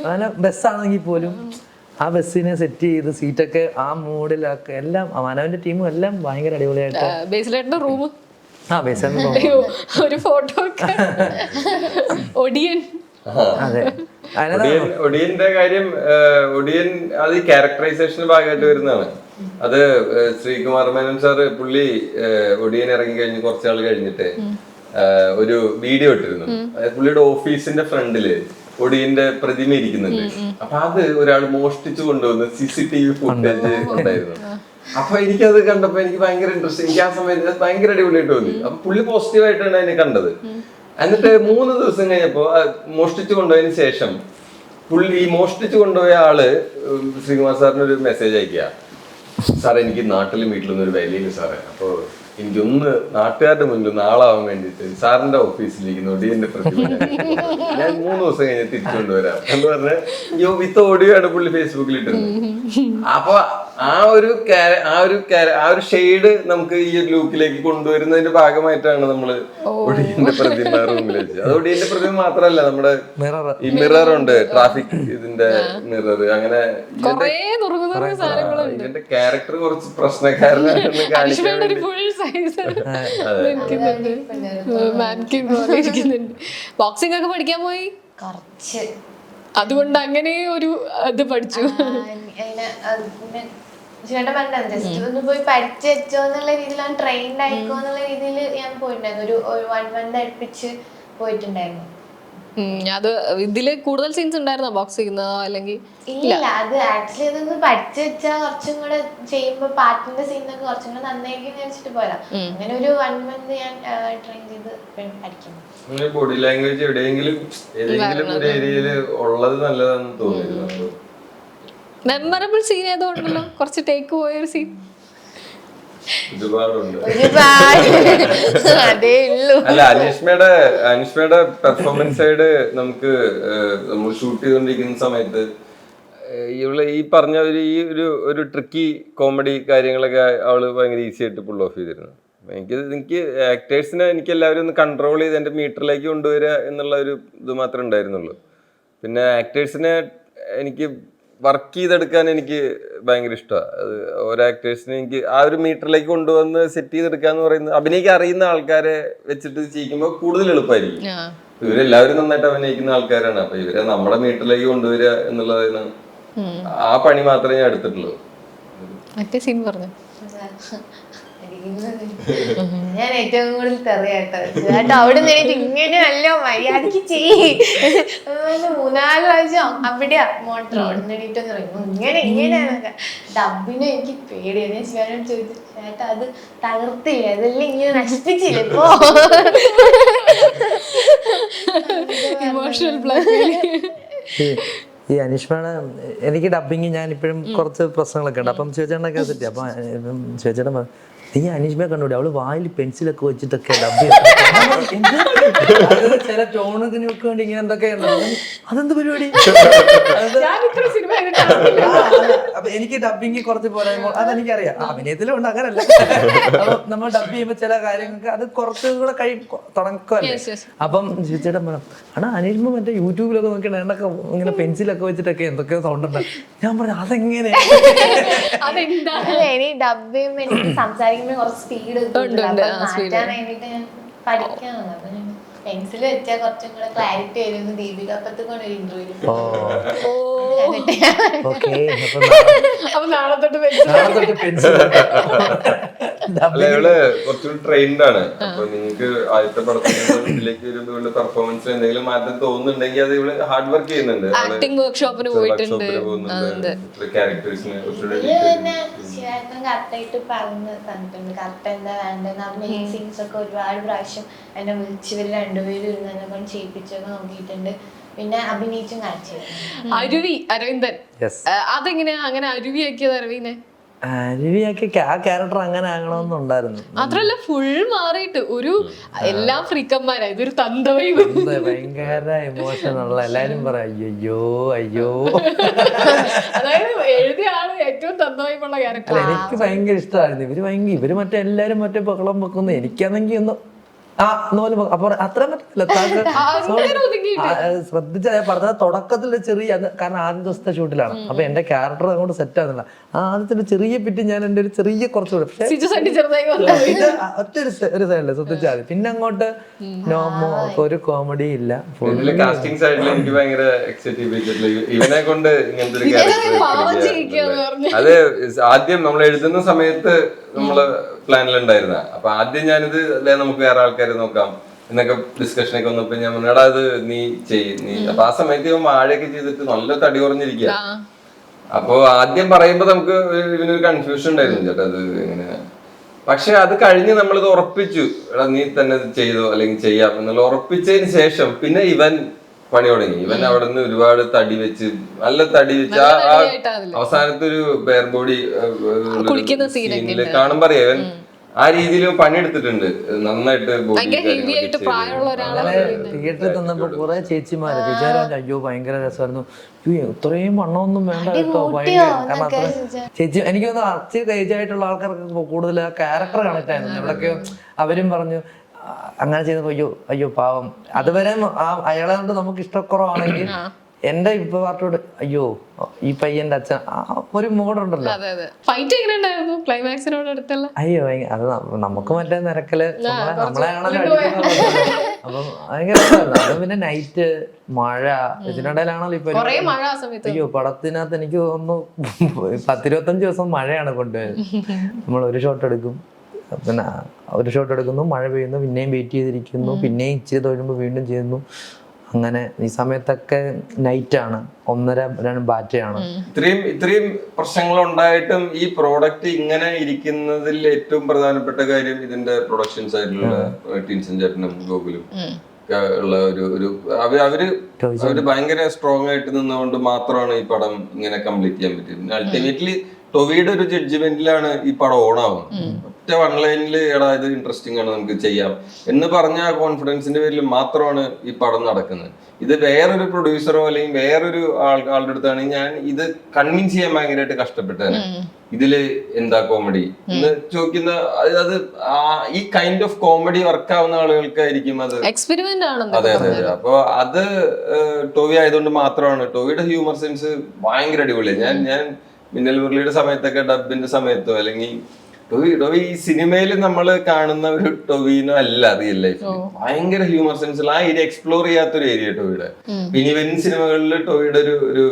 അങ്ങനെ ബസ്സാണെങ്കിൽ പോലും ആ ബസ്സിനെ സെറ്റ് ചെയ്ത് സീറ്റൊക്കെ ആ മൂഡിലൊക്കെ എല്ലാം മാനവന്റെ ടീമും എല്ലാം ഭയങ്കര അടിപൊളിയായിട്ട്. റൂം ഒരു ഫോട്ടോ ഒടിയൻ. അതെ, ഒടിയന്റെ കാര്യം, ഒടിയൻ അത് ഈ ക്യാരക്ടറൈസേഷന്റെ ഭാഗമായിട്ട് വരുന്നതാണ്. അത് ശ്രീകുമാർ മേനോൻ സാറ് പുള്ളി ഒടിയൻ ഇറങ്ങി കഴിഞ്ഞ് കുറച്ചാൾ കഴിഞ്ഞിട്ട് ഒരു വീഡിയോ ഇട്ടിരുന്നു. പുള്ളിയുടെ ഓഫീസിന്റെ ഫ്രണ്ടില് ഒടിയന്റെ പ്രതിമ ഇരിക്കുന്നുണ്ട്. അപ്പൊ അത് ഒരാൾ മോഷ്ടിച്ചു കൊണ്ടുവന്ന് CCTV ഫുട്ടേജ് ഉണ്ടായിരുന്നു. അപ്പൊ എനിക്കത് കണ്ടപ്പോ എനിക്ക് ഭയങ്കര ഇൻട്രസ്റ്റ്, എനിക്ക് ആ സമയത്ത് ഭയങ്കര അടിപൊളിയായിട്ട് തോന്നി. അപ്പൊ പുള്ളി പോസിറ്റീവായിട്ടാണ് അതിനെ കണ്ടത്. എന്നിട്ട് 3 ദിവസം കഴിഞ്ഞപ്പോ മോഷ്ടിച്ചു കൊണ്ടുപോയതിന് ശേഷം പുള്ളി മോഷ്ടിച്ചു കൊണ്ടുപോയ ആള് ശ്രീകുമാർ സാറിന് ഒരു മെസ്സേജ് അയക്കുക, സാറേ എനിക്ക് നാട്ടിലും വീട്ടിലൊന്നും ഒരു വിലയില്ല സാറേ, അപ്പൊ എനിക്കൊന്ന് നാട്ടുകാരുടെ മുന്നിൽ നാളാവാൻ വേണ്ടിയിട്ട് സാറിന്റെ ഓഫീസിലേക്ക് ഒടിയന്റെ പ്രതിമ ഞാൻ 3 ദിവസം കഴിഞ്ഞ് തിരിച്ചുകൊണ്ടുവരാം എന്ന് പറഞ്ഞ വിത്ത് ഓഡിയോ ആണ് പുള്ളി ഫേസ്ബുക്കിൽ ഇട്ടിരുന്നത്. അപ്പൊ ആ ഒരു ഷെയ്ഡ് നമുക്ക് ഈ ഒരു ലുക്കിലേക്ക് കൊണ്ടുവരുന്നതിന്റെ ഭാഗമായിട്ടാണ് നമ്മള് ഒടിയന്റെ പ്രതിമ റൂമിൽ വെച്ചത്. അത് ഒടിയന്റെ പ്രതിമ മാത്രല്ല, നമ്മുടെ ഈ മിറർ ഉണ്ട്, ട്രാഫിക് ഇതിന്റെ മിറർ, അങ്ങനെ ഇതിന്റെ ക്യാരക്ടർ കുറച്ച് പ്രശ്നക്കാരനാണെന്ന് കാണിക്കാൻ വേണ്ടി. ബോക്സിംഗ് ഒക്കെ പഠിക്കാൻ പോയി കുറച്ച്, അതുകൊണ്ട് അങ്ങനെ ഒരു ഇത് പഠിച്ചു. ചേട്ടൻ പറഞ്ഞത് ജസ്റ്റ് ഒന്ന് പോയി പഠിച്ചു വെച്ചോ എന്നുള്ള രീതിയിലാണ്, ട്രെയിൻഡ് ആയിക്കോ എന്നുള്ള രീതിയിൽ ഞാൻ പോയിട്ടുണ്ടായിരുന്നു. ഒരു 1 month അടുപ്പിച്ച് പോയിട്ടുണ്ടായിരുന്നു. അത് ഇതില് കൂടുതൽ സീൻസ് ഉണ്ടായിരുന്നോ ബോക്സ് ചെയ്യുന്നതോ അല്ലെങ്കിൽ? ഇല്ല, അത് ആക്ച്വലി ഇതൊന്ന് പഠിച്ചു വെച്ചാൽ കുറച്ചും കൂടെ ചെയ്യുമ്പോ പാട്ടിന്റെ സീനൊക്കെ കുറച്ചും കൂടെ നന്നായിരിക്കും വെച്ചിട്ട് പോരാ. അങ്ങനെ ഒരു 1 month ഞാൻ ട്രെയിൻ ചെയ്ത് പഠിക്കുന്നു. ബോഡി ലാംഗ്വേജ് എവിടെയെങ്കിലും ഏതെങ്കിലും ഒരു ഏരിയയില് ഉള്ളത് നല്ലതാണെന്ന് തോന്നിയിരുന്നു. മെമ്മറബിൾ സീൻ ഏതോണ്ടല്ലോ, കുറച്ച് ടേക്ക് പോയൊരു സീൻ ഒരുപാടുണ്ട്. അതേ ഉള്ളൂ. അല്ല, അനുഷ്മയുടെ പെർഫോമൻസ് സൈഡ് നമുക്ക് നമ്മൾ ഷൂട്ട് ചെയ്തുകൊണ്ടിരിക്കുന്ന സമയത്ത് ഇവള് ഈ പറഞ്ഞ ഒരു ട്രിക്കി കോമഡി കാര്യങ്ങളൊക്കെ അവള് ഭയങ്കര ഈസി ആയിട്ട് പുൾ ഓഫ് ചെയ്തിരുന്നു. എനിക്ക് ആക്ടേഴ്സിനെ എനിക്ക് എല്ലാവരും ഒന്ന് കൺട്രോൾ ചെയ്ത് എൻ്റെ മീറ്ററിലേക്ക് കൊണ്ടുവരിക എന്നുള്ള ഒരു ഇത് മാത്രമേ ഉണ്ടായിരുന്നുള്ളൂ. പിന്നെ ആക്ടേഴ്സിനെ എനിക്ക് വർക്ക് ചെയ്തെടുക്കാൻ എനിക്ക് ഭയങ്കര ഇഷ്ടമാണ്. അത് ഓരോ ആക്ടേഴ്സിനെ എനിക്ക് ആ ഒരു മീറ്ററിലേക്ക് കൊണ്ടുവന്ന് സെറ്റ് ചെയ്തെടുക്കുക എന്ന് പറയുന്നത്, അഭിനയിക്കാൻ അറിയുന്ന ആൾക്കാരെ വെച്ചിട്ട് ചെയ്യിക്കുമ്പോൾ കൂടുതൽ എളുപ്പമായിരിക്കും. ഇവരെല്ലാവരും നന്നായിട്ട് അഭിനയിക്കുന്ന ആൾക്കാരാണ്. അപ്പൊ ഇവരെ നമ്മുടെ മീറ്ററിലേക്ക് കൊണ്ടുവരിക എന്നുള്ളതിന് ആ പണി മാത്രമേ ഞാൻ എടുത്തിട്ടുള്ളൂ. മറ്റേ സീൻ പറഞ്ഞു ഞാൻ ഏറ്റവും കൂടുതൽ തെറിയാട്ടോ ചേട്ടാ. അവിടെ നിന്നിട്ട് ഇങ്ങനെ നല്ല മര്യാദക്ക് ചെയ്യ് 3-4 പ്രാവശ്യം അവിടെയാ മോട്ടർ അവിടെ നിന്നിട്ടെന്ന് പറയുന്നു ഇങ്ങനെയാന്നൊക്കെ. ഡബിന് എനിക്ക് പേടിയാണ്. ഞാൻ ശിവനോട് ചോദിച്ചു, ചേട്ടാ അത് തകർത്തില്ലേ, അതെല്ലാം ഇങ്ങനെ നശിപ്പിച്ചില്ലേ ഇപ്പോ? ഈ അനീഷ്മയുടെ എനിക്ക് ഡബിങ് ഞാൻ ഇപ്പോഴും കുറച്ച് പ്രശ്നങ്ങളൊക്കെ ഉണ്ട്. അപ്പം ചേച്ചേട്ടനൊക്കെ സെറ്റ്. അപ്പം ചേച്ചേട്ടൻ നീ അനീഷ്മയെ കണ്ടുകൂടി, അവള് വായിൽ പെൻസിലൊക്കെ വെച്ചിട്ടൊക്കെ ഡബ് ചില ടോണൊക്കെ വേണ്ടി ഇങ്ങനെ എന്തൊക്കെ അതെന്ത് പരിപാടി? അപ്പൊ എനിക്ക് ഡബിങ് കുറച്ച് പോരായ്മ അതെനിക്കറിയാം, അഭിനയത്തിലും ഉണ്ട്, അങ്ങനല്ല. അപ്പൊ നമ്മൾ ഡബ് ചെയ്യുമ്പോ ചില കാര്യങ്ങൾക്ക് അത് കുറച്ചും കൂടെ തുടക്കമല്ലേ. അപ്പം ചേച്ചേട്ടൻ പറഞ്ഞു, ആണോ അനീഷ്മ മറ്റേ യൂട്യൂബിലൊക്കെ നോക്കിയിട്ട് എന്നൊക്കെ ഇങ്ങനെ പെൻസിലൊക്കെ വെച്ചിട്ടൊക്കെ എന്തൊക്കെയോ സൗണ്ട് ഉണ്ട്. ഞാൻ പറഞ്ഞു അതെങ്ങനെ? ഇനി ഡബ് ചെയ്യുമ്പോ എനിക്ക് സംസാരിക്കുമ്പോ കുറച്ച് സ്പീഡ് മാറ്റാൻ വേണ്ടിട്ട് ഞാൻ പഠിക്കാനുണ്ട്. അപ്പൊ ഞാൻ പെൻസിൽ വെച്ചാൽ കുറച്ചും കൂടെ ക്ലാരിറ്റി വരുന്നു. ദീപിക പത്തുകൊണ്ട് ഒരു ഇന്റർവ്യൂ കുറച്ചുകൂടി ട്രെയിൻഡ് ആണ്. അപ്പൊ നിങ്ങൾക്ക് ആദ്യത്തെ പടത്തിലേക്ക് വരുമ്പോൾ പെർഫോമൻസ് എന്തെങ്കിലും മാറ്റം തോന്നുന്നുണ്ടെങ്കിൽ അത് ഇവിടെ ഹാർഡ് വർക്ക് ചെയ്യുന്നുണ്ട്. വർക്ക്ഷോപ്പിന് പോയിട്ടുണ്ട്. ക്യാരക്ടേഴ്സിനെ ശിവായത്തൻ കറക്റ്റായിട്ട് പറഞ്ഞു തന്നിട്ടുണ്ട്. കറക്റ്റ് എന്താ വേണ്ടത്. നമ്മുടെ സീൻസ് ഒക്കെ ഒരുപാട് പ്രാവശ്യം എന്നെ വിളിച്ചവര് രണ്ടുപേരും ഇരുന്ന് എന്നെ കൊണ്ട് ചെയ്യിപ്പിച്ചൊക്കെ നോക്കിയിട്ടുണ്ട്. പിന്നെ അഭിനയിച്ചും കാണിച്ചു. അരുവി അരവിന്ദൻ അതെങ്ങനെയാ അങ്ങനെ അരുവിയാക്കിയത്? അരുവിയാക്കി ആ ക്യാരക്ടർ അങ്ങനെ ആകണമെന്നുണ്ടായിരുന്നു. മാത്രല്ല ഫുൾ മാറിയിട്ട് ഒരു എല്ലാം ഫ്രീക്കന്മാരാ. ഇതൊരു തന്തവൈ ഭയങ്കര ഇമോഷനുള്ള എല്ലാരും പറയാം അയ്യോ അയ്യോ. അതായത് എഴുതിയ ആള് ഏറ്റവും തന്തവൈപ്പുള്ള ക്യാരക്ടർ. എനിക്ക് ഭയങ്കര ഇഷ്ടമായിരുന്നു. ഇവര് മറ്റേ എല്ലാരും മറ്റേ ബഹളം വെക്കുന്നു. എനിക്കാണെങ്കിൽ ഒന്ന് അപ്പൊ അത്ര പറ്റില്ല. ശ്രദ്ധിച്ച പറഞ്ഞ തുടക്കത്തിൽ ചെറിയ, കാരണം ആദ്യ ദിവസത്തെ ഷൂട്ടിലാണ്. അപ്പൊ എന്റെ ക്യാരക്ടർ അങ്ങോട്ട് സെറ്റ് ആകുന്നില്ല. ആദ്യത്തിന്റെ ചെറിയ പിറ്റി ഞാൻ എന്റെ ഒരു ചെറിയ കുറച്ചുകൂടെ ഒറ്റ ഒരു സൈഡില് ശ്രദ്ധിച്ചാൽ മതി. പിന്നെ അങ്ങോട്ട് നോമോ ഒരു കോമഡി ഇല്ല. കാസ്റ്റിംഗ് സൈഡിൽ എനിക്ക് ഭയങ്കര ഇവനെ കൊണ്ട് ഇങ്ങനത്തെ ഒരു ക്യാരക്ടർ. അത് ആദ്യം നമ്മൾ എഴുതുന്ന സമയത്ത് നമ്മള് പ്ലാനിലുണ്ടായിരുന്ന. അപ്പൊ ആദ്യം ഞാനിത് നമുക്ക് വേറെ ആൾക്കാരെ നോക്കാം എന്നൊക്കെ ഡിസ്കഷനൊക്കെ വന്നപ്പോ ഞാൻ പറഞ്ഞാ അത് നീ നീ. അപ്പൊ ആ സമയത്ത് ഇവൻ വാഴയൊക്കെ ചെയ്തിട്ട് നല്ല തടി കുറഞ്ഞിരിക്കുക. അപ്പൊ ആദ്യം പറയുമ്പോ നമുക്ക് ഇവനൊരു കൺഫ്യൂഷൻ ഉണ്ടായിരുന്നു, ചേട്ടാ അത് എങ്ങനെ. പക്ഷെ അത് കഴിഞ്ഞ് നമ്മളിത് ഉറപ്പിച്ചു, എടാ നീ തന്നെ ചെയ്തോ അല്ലെങ്കിൽ ചെയ്യാം എന്നുള്ള ഉറപ്പിച്ചതിന് ശേഷം പിന്നെ ഇവൻ പണി തുടങ്ങി. ഇവൻ അവിടെ നിന്ന് ഒരുപാട് തടി വെച്ച് നല്ല തടി വെച്ച് അവസാനത്തെ ഒരു ബെയർ ബോഡി സീനില് കാണുമ്പോ അറിയാം ഇവൻ ആ രീതിയിൽ പണിയെടുത്തിട്ടുണ്ട് നന്നായിട്ട്. ഭയങ്കര ഹെവി ആയിട്ട് പ്രായമുള്ള ഒരാളെ തിയേറ്ററിൽ തന്നപ്പോ കുറെ ചേച്ചിമാര് അയ്യോ ഭയങ്കര രസമായിരുന്നു, അയ്യോ ഇത്രയും വണ്ണമൊന്നും വേണ്ട കേട്ടോ, ഭയങ്കര കാരണം അത്ര ചേച്ചി എനിക്ക് തോന്നുന്നു അച്ഛൻ ഏജ് ആയിട്ടുള്ള ആൾക്കാർക്ക് കൂടുതൽ ക്യാരക്ടർ കണക്ട് ആയിരുന്നു. എവിടെയൊക്കെ അവരും പറഞ്ഞു അങ്ങനെ ചെയ്തപ്പോ അയ്യോ അയ്യോ പാവം. അതുവരെ അയാളെ കൊണ്ട് നമുക്ക് ഇഷ്ടക്കുറവാണെങ്കിൽ എന്റെ ഇപ്പൊ പാർട്ടോട് അയ്യോ ഈ പയ്യന്റെ അച്ഛൻ ഒരു മോഡുണ്ടല്ലോ. ഫൈറ്റ് എങ്ങനെ ഉണ്ടായിരുന്നു ക്ലൈമാക്സിനോട് അടുത്തുള്ള? അയ്യോ അത് നമുക്ക് മറ്റേ നിരക്കല് നമ്മളെ ആണല്ലോ അടിക്കുന്നത്. അപ്പം ഭയങ്കര രസമായിരുന്നു. അത് പിന്നെ നൈറ്റ് മഴ ഇതിനിടയിലാണല്ലോ ഇപ്പൊ അയ്യോ പടത്തിനകത്ത് എനിക്ക് തോന്നുന്നു 10-25 ദിവസം മഴയാണ് കൊണ്ടുപോയത്. നമ്മൾ ഒരു ഷോട്ട് എടുക്കും, പിന്നെ ഒരു ഷോട്ട് എടുക്കുന്നു, മഴ പെയ്യുന്നു, പിന്നെയും വെയിറ്റ് ചെയ്തിരിക്കുന്നു, പിന്നെയും ഇച്ചിരി തൊഴുമ്പോൾ വീണ്ടും ചെയ്യുന്നു. അങ്ങനെ ഈ സമയത്തൊക്കെ നൈറ്റാണ്, 1.5-2 ബാറ്റയാണ്. ഇത്രയും പ്രശ്നങ്ങൾ ഉണ്ടായിട്ടും ഈ പ്രോഡക്റ്റ് ഇങ്ങനെ ഇരിക്കുന്നതിൽ ഏറ്റവും പ്രധാനപ്പെട്ട കാര്യം ഇതിന്റെ പ്രൊഡക്ഷൻ സൈഡിലുള്ള ടീൻസൻ ചേട്ടനും ഗോകുലും ഉള്ള ഒരു അവര് ഭയങ്കര സ്ട്രോങ് ആയിട്ട് നിന്നുകൊണ്ട് മാത്രമാണ് ഈ പടം ഇങ്ങനെ കംപ്ലീറ്റ് ചെയ്യാൻ പറ്റിയത്. അൾട്ടിമേറ്റ്ലി ടൊവിയുടെ ഒരു ജഡ്ജ്മെന്റിലാണ് ഈ പടം ഓണാവുന്നത്. ഒറ്റ വൺ ലൈനിൽ എടാ ഇത് ഇൻട്രസ്റ്റിംഗ് ആണ് നമുക്ക് ചെയ്യാം എന്ന് പറഞ്ഞ കോൺഫിഡൻസിന്റെ പേരിൽ മാത്രമാണ് ഈ പടം നടക്കുന്നത്. ഇത് വേറൊരു പ്രൊഡ്യൂസറോ അല്ലെങ്കിൽ വേറൊരു ആളുടെ അടുത്താണെങ്കിൽ ഞാൻ ഇത് കൺവിൻസ് ചെയ്യാൻ ഭയങ്കരമായിട്ട് കഷ്ടപ്പെട്ടാണ്. ഇതില് എന്താ കോമഡി എന്ന് ചോദിക്കുന്ന അത് ഈ കൈൻഡ് ഓഫ് കോമഡി വർക്ക് ആവുന്ന ആളുകൾക്കായിരിക്കും അത് എക്സ്പെരിമെന്റ് ആണ്. അതെ അതെ അതെ. അപ്പൊ അത് ടോവി ആയതുകൊണ്ട് മാത്രമാണ്. ടോവിയുടെ ഹ്യൂമർ സെൻസ് ഭയങ്കര അടിപൊളിയാണ്. ഞാൻ മിന്നൽ മുരളിയുടെ സമയത്തൊക്കെ ഡബിന്റെ സമയത്തോ അല്ലെങ്കിൽ ടോവി ഈ സിനിമയിൽ നമ്മൾ കാണുന്ന ഒരു ടൊവിനോ അല്ല റിയൽ ലൈഫിൽ. ഭയങ്കര ഹ്യൂമർ സെൻസിൽ ആ ഏരിയ എക്സ്പ്ലോർ ചെയ്യാത്തൊരു ഏരിയ ടോവിയുടെ. ഇനി വരുന്ന സിനിമകളിൽ ടോവിയുടെ ഒരു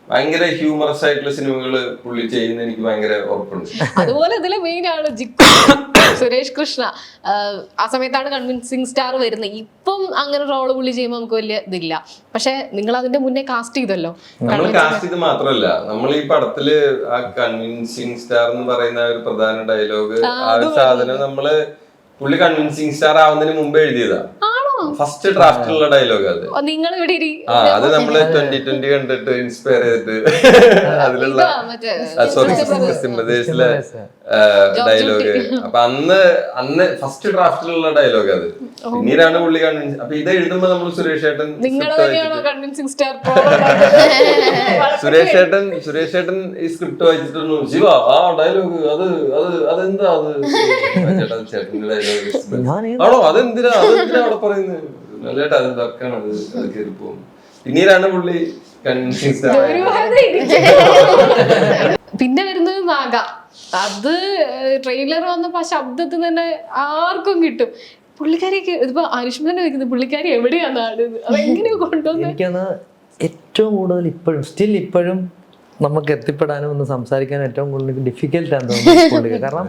ഭയങ്കര ഹ്യൂമറസ് ആയിട്ടുള്ള സിനിമകൾ പുള്ളി ചെയ്യുന്ന എനിക്ക് ഭയങ്കര ഉറപ്പുണ്ട്. അതുപോലെ ഇതിലെ മെയിൻ ആണ് ജിക്കു സുരേഷ് കൃഷ്ണ. ആ സമയത്താണ് കൺവിൻസിങ് സ്റ്റാർ വരുന്നത്. ഇപ്പം അങ്ങനെ റോള് പുള്ളി ചെയ്യുമ്പോൾ നമുക്ക് വലിയ ഇതില്ല. പക്ഷെ നിങ്ങൾ അതിന്റെ മുന്നേ കാസ്റ്റ് ചെയ്തല്ലോ. നമ്മൾ കാസ്റ്റ് ചെയ്ത് മാത്രമല്ല, നമ്മൾ ഈ പടത്തില് ആ കൺവിൻസിങ് സ്റ്റാർ എന്ന് പറയുന്ന ഒരു പ്രധാന ഡയലോഗ് ആ ഒരു സാധനം നമ്മള് പുള്ളി കൺവിൻസിങ് സ്റ്റാർ ആവുന്നതിന് മുമ്പ് എഴുതിയതാ. ഫസ്റ്റ് ഡ്രാഫ്റ്റിലുള്ള ഡയലോഗ് അത്. നിങ്ങൾ ഇവിടെ അത് നമ്മള് 2020 കണ്ടിട്ട് ഇൻസ്പയർ ചെയ്തിട്ട് അതിലുള്ള സിംഹദേശിലെ ഡയലോഗ്. അപ്പൊ അന്ന് ഫസ്റ്റ് ഡ്രാഫ്റ്റിലുള്ള ഡയലോഗ് അത്. പിന്നീടാണ് പുള്ളി കൺവിൻസ്. അപ്പൊ ഇത് എഴുതുമ്പോ നമ്മൾ സുരേഷ് ഏട്ടൻ ഈ സ്ക്രിപ്റ്റ് വായിച്ചിട്ടൊന്നും ശിവ ആ ഡയലോഗ് അതെന്താ അത് ചേട്ടന്റെ ഡയലോഗ് ആണോ അതെന്തിനാ അവിടെ പറയുന്നത് നല്ലതായിട്ട് അത് ഇതൊക്കെയാണ് അത് കയറി പോകും. പിന്നീടാണ് പുള്ളി കൺവിൻസിങ് സ്റ്റാർ. പിന്നെ വരുന്നത് നാഗ. അത് ട്രെയിലർ വന്നപ്പോ ആ ശബ്ദത്തിൽ തന്നെ ആർക്കും കിട്ടും. പുള്ളിക്കാരിയൊക്കെ ഇതിപ്പോ ആയുഷ്മാൻ ചോദിക്കുന്നത് പുള്ളിക്കാരി എവിടെയാ നാട്, അതെങ്ങനെയാ കൊണ്ടുവന്നത്? എനിക്കന്ന് ഏറ്റവും കൂടുതൽ ഇപ്പോഴും നമുക്ക് എത്തിപ്പെടാനും ഒന്ന് സംസാരിക്കാനും ഏറ്റവും കൂടുതൽ ഡിഫിക്കൽട്ടാണ് തോന്നുന്നത്. കാരണം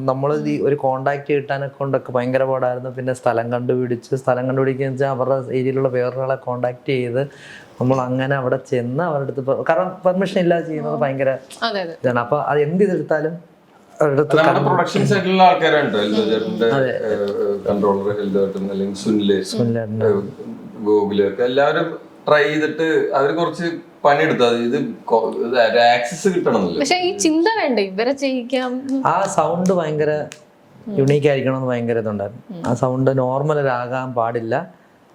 നമ്മൾ ഒരു കോണ്ടാക്ട് കിട്ടാനൊക്കെ കൊണ്ടൊക്കെ ഭയങ്കര പാടായിരുന്നു. പിന്നെ സ്ഥലം കണ്ടുപിടിക്കുക വെച്ചാൽ അവരുടെ ഏരിയയിലുള്ള വേറൊരാളെ കോണ്ടാക്ട് ചെയ്ത് നമ്മൾ അങ്ങനെ അവിടെ ചെന്ന് അവരുടെ അടുത്ത്, കാരണം പെർമിഷൻ ഇല്ലാതെ ചെയ്യുന്നത് ഭയങ്കര ഇതാണ്. അപ്പൊ അത് എന്ത് ചെയ്തെടുത്താലും പ്രൊഡക്ഷൻ സൈഡിലുള്ള ആൾക്കാരുണ്ട്, കൺട്രോളർ അല്ലെങ്കിൽ സുനില് ഗോകുല് ഒക്കെ എല്ലാവരും ട്രൈ ചെയ്തിട്ട് അവര് കുറച്ച് പണിയെടുത്തത് ഇത് ആക്സസ് കിട്ടണമെന്നില്ല. പക്ഷെ ഈ ചിന്ത വേണ്ടേ ഇവരെ ചെയ്യിക്കാം. ആ സൗണ്ട് ഭയങ്കര യുണീക്ക് ആയിരിക്കണം എന്ന് ഭയങ്കര ഇതുണ്ടായിരുന്നു. ആ സൗണ്ട് നോർമൽ ആകാൻ പാടില്ല,